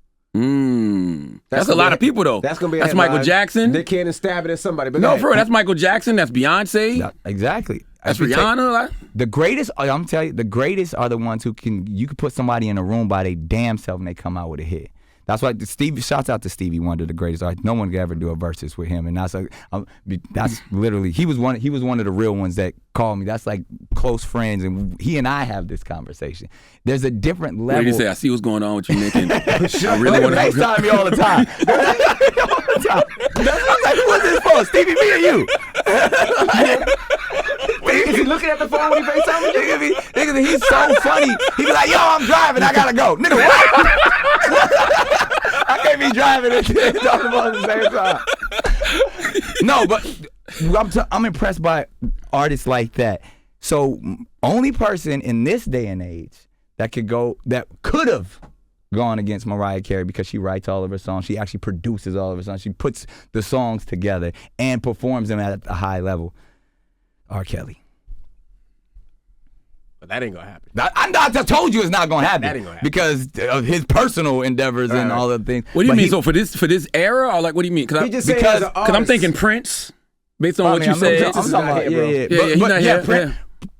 That's a gonna lot be of people though. That's gonna be. That's Michael Jackson. They can't stab it at somebody. But No, go ahead. for real, that's Michael Jackson. That's Beyonce. Yeah, exactly. That's If you take- Rihanna. Like, The greatest, I'm telling you, the greatest are the ones who you can put somebody in a room by their damn self and they come out with a hit. That's why shouts out to Stevie Wonder, the greatest artist. No one could ever do a versus with him, and that's literally he was one of the real ones that called me. That's like close friends, and he and I have this conversation. There's a different what level. did you say? I see what's going on with you, Nick. And I really They want to. FaceTime me all the time. I'm like, what's this for? Stevie, me or you? Is he looking at the phone when he FaceTime you? Nigga, he's so funny. He be like, yo, I'm driving, I gotta go. Nigga, what? I can't be driving and talking about it at the same time. No, but I'm impressed by artists like that. So only person in this day and age that could have gone against Mariah Carey because she writes all of her songs. She actually produces all of her songs. She puts the songs together and performs them at a high level. R. Kelly. But that ain't gonna happen. I just told you it's not gonna happen. That ain't gonna happen. Because of his personal endeavors and all the things. What do you But mean? he- So for this era, or like what do you mean? He just saying because- as an Because I'm artist. thinking Prince, based on I what mean, you I'm said. talking is about, not here, bro. Yeah, he's not here,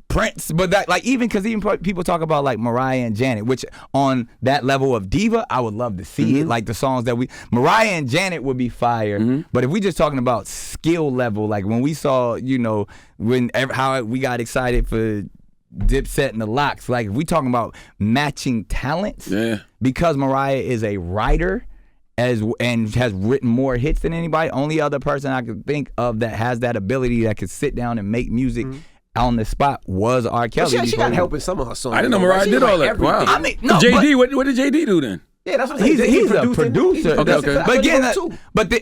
Prince, but that like even because people talk about like Mariah and Janet, which on that level of diva, I would love to see it. Like the songs that Mariah and Janet would be fire. But if we just talking about skill level, like when we saw, how we got excited for Dipset and the Locks, like if we talking about matching talents, because Mariah is a writer and has written more hits than anybody, only other person I could think of that has that ability that could sit down and make music on the spot was R. Kelly. She got help in some of her songs. I didn't know Mariah She did write all that. everything. Wow. I mean, no, JD, what did JD do then? Yeah, that's what I'm He's saying. a producer. Okay. But again, too.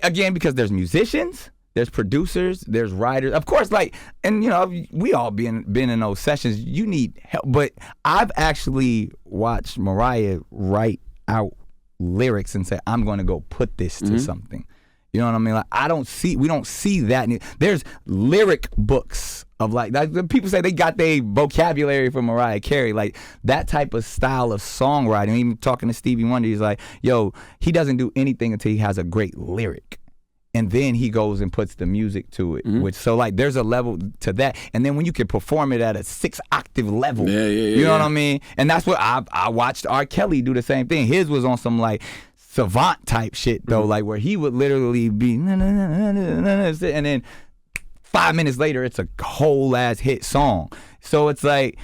again, because there's musicians, there's producers, there's writers. Of course, we all been in those sessions. You need help. But I've actually watched Mariah write out lyrics and say, I'm going to go put this to something. You know what I mean? Like we don't see that. There's lyric books of like people say they got their vocabulary from Mariah Carey, like that type of style of songwriting. Even talking to Stevie Wonder, he's like, yo, he doesn't do anything until he has a great lyric. and then he goes and puts the music to it. Which so like there's a level to that, and then when you can perform it at a 6-octave level, you know what I mean? And that's what I watched R. Kelly do the same thing. His was on some like savant type shit though, like where he would literally be and then 5 minutes later it's a whole ass hit song. So it's like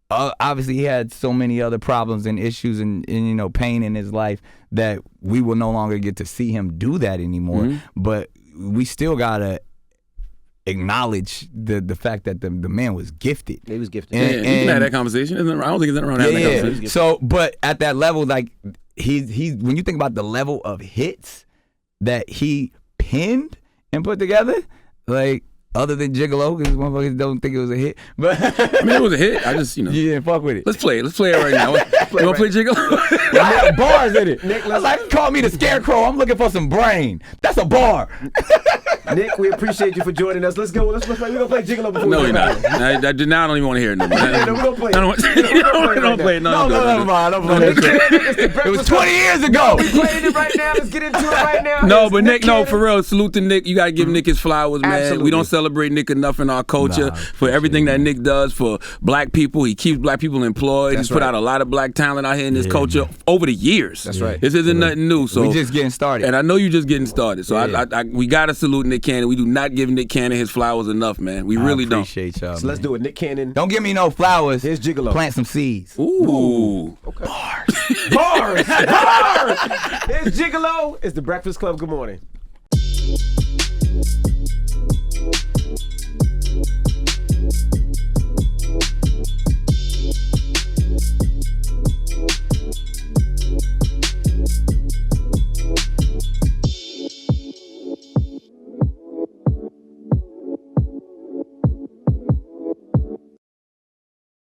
obviously he had so many other problems and issues and you know pain in his life that we will no longer get to see him do that anymore. But we still gotta acknowledge the fact that the man was gifted. He was gifted. And you can have that conversation. I don't think it's wrong having that conversation. So, but at that level, like he's when you think about the level of hits that he penned and put together, like. Other than Gigolo, because motherfuckers don't think it was a hit. But I mean, it was a hit. I just, you know. You didn't fuck with it. Let's play it. Let's play it right now. You want to play Gigolo? I had bars in it. Nick, like, call me the Scarecrow. I'm looking for some brain. That's a bar. Nick, we appreciate you for joining us. Let's go. Let's play. We're going to play Gigolo before No, we you're not. I don't even want to hear it no more. No, we're going to play it. Don't play it. No, never mind. Don't play it. It was 20 years ago. We're playing it right now. Let's get into it right now. No, but Nick, no, for real. Salute to Nick. You got to give Nick his flowers, man. Absolutely. We don't celebrate Nick enough in our culture for everything that Nick does for black people. He keeps black people employed. He's put out a lot of black talent out here in this culture over the years. That's right. This isn't nothing new. So we just getting started. And I know you're just getting started. So we got to salute Nick Cannon. We do not give Nick Cannon his flowers enough, man. We really don't. Appreciate y'all. So let's do it. Nick Cannon. Don't give me no flowers. Here's Gigolo. Plant some seeds. Ooh. Okay. Bars. Bars. Bars. Here's Gigolo. It's the Breakfast Club. Good morning.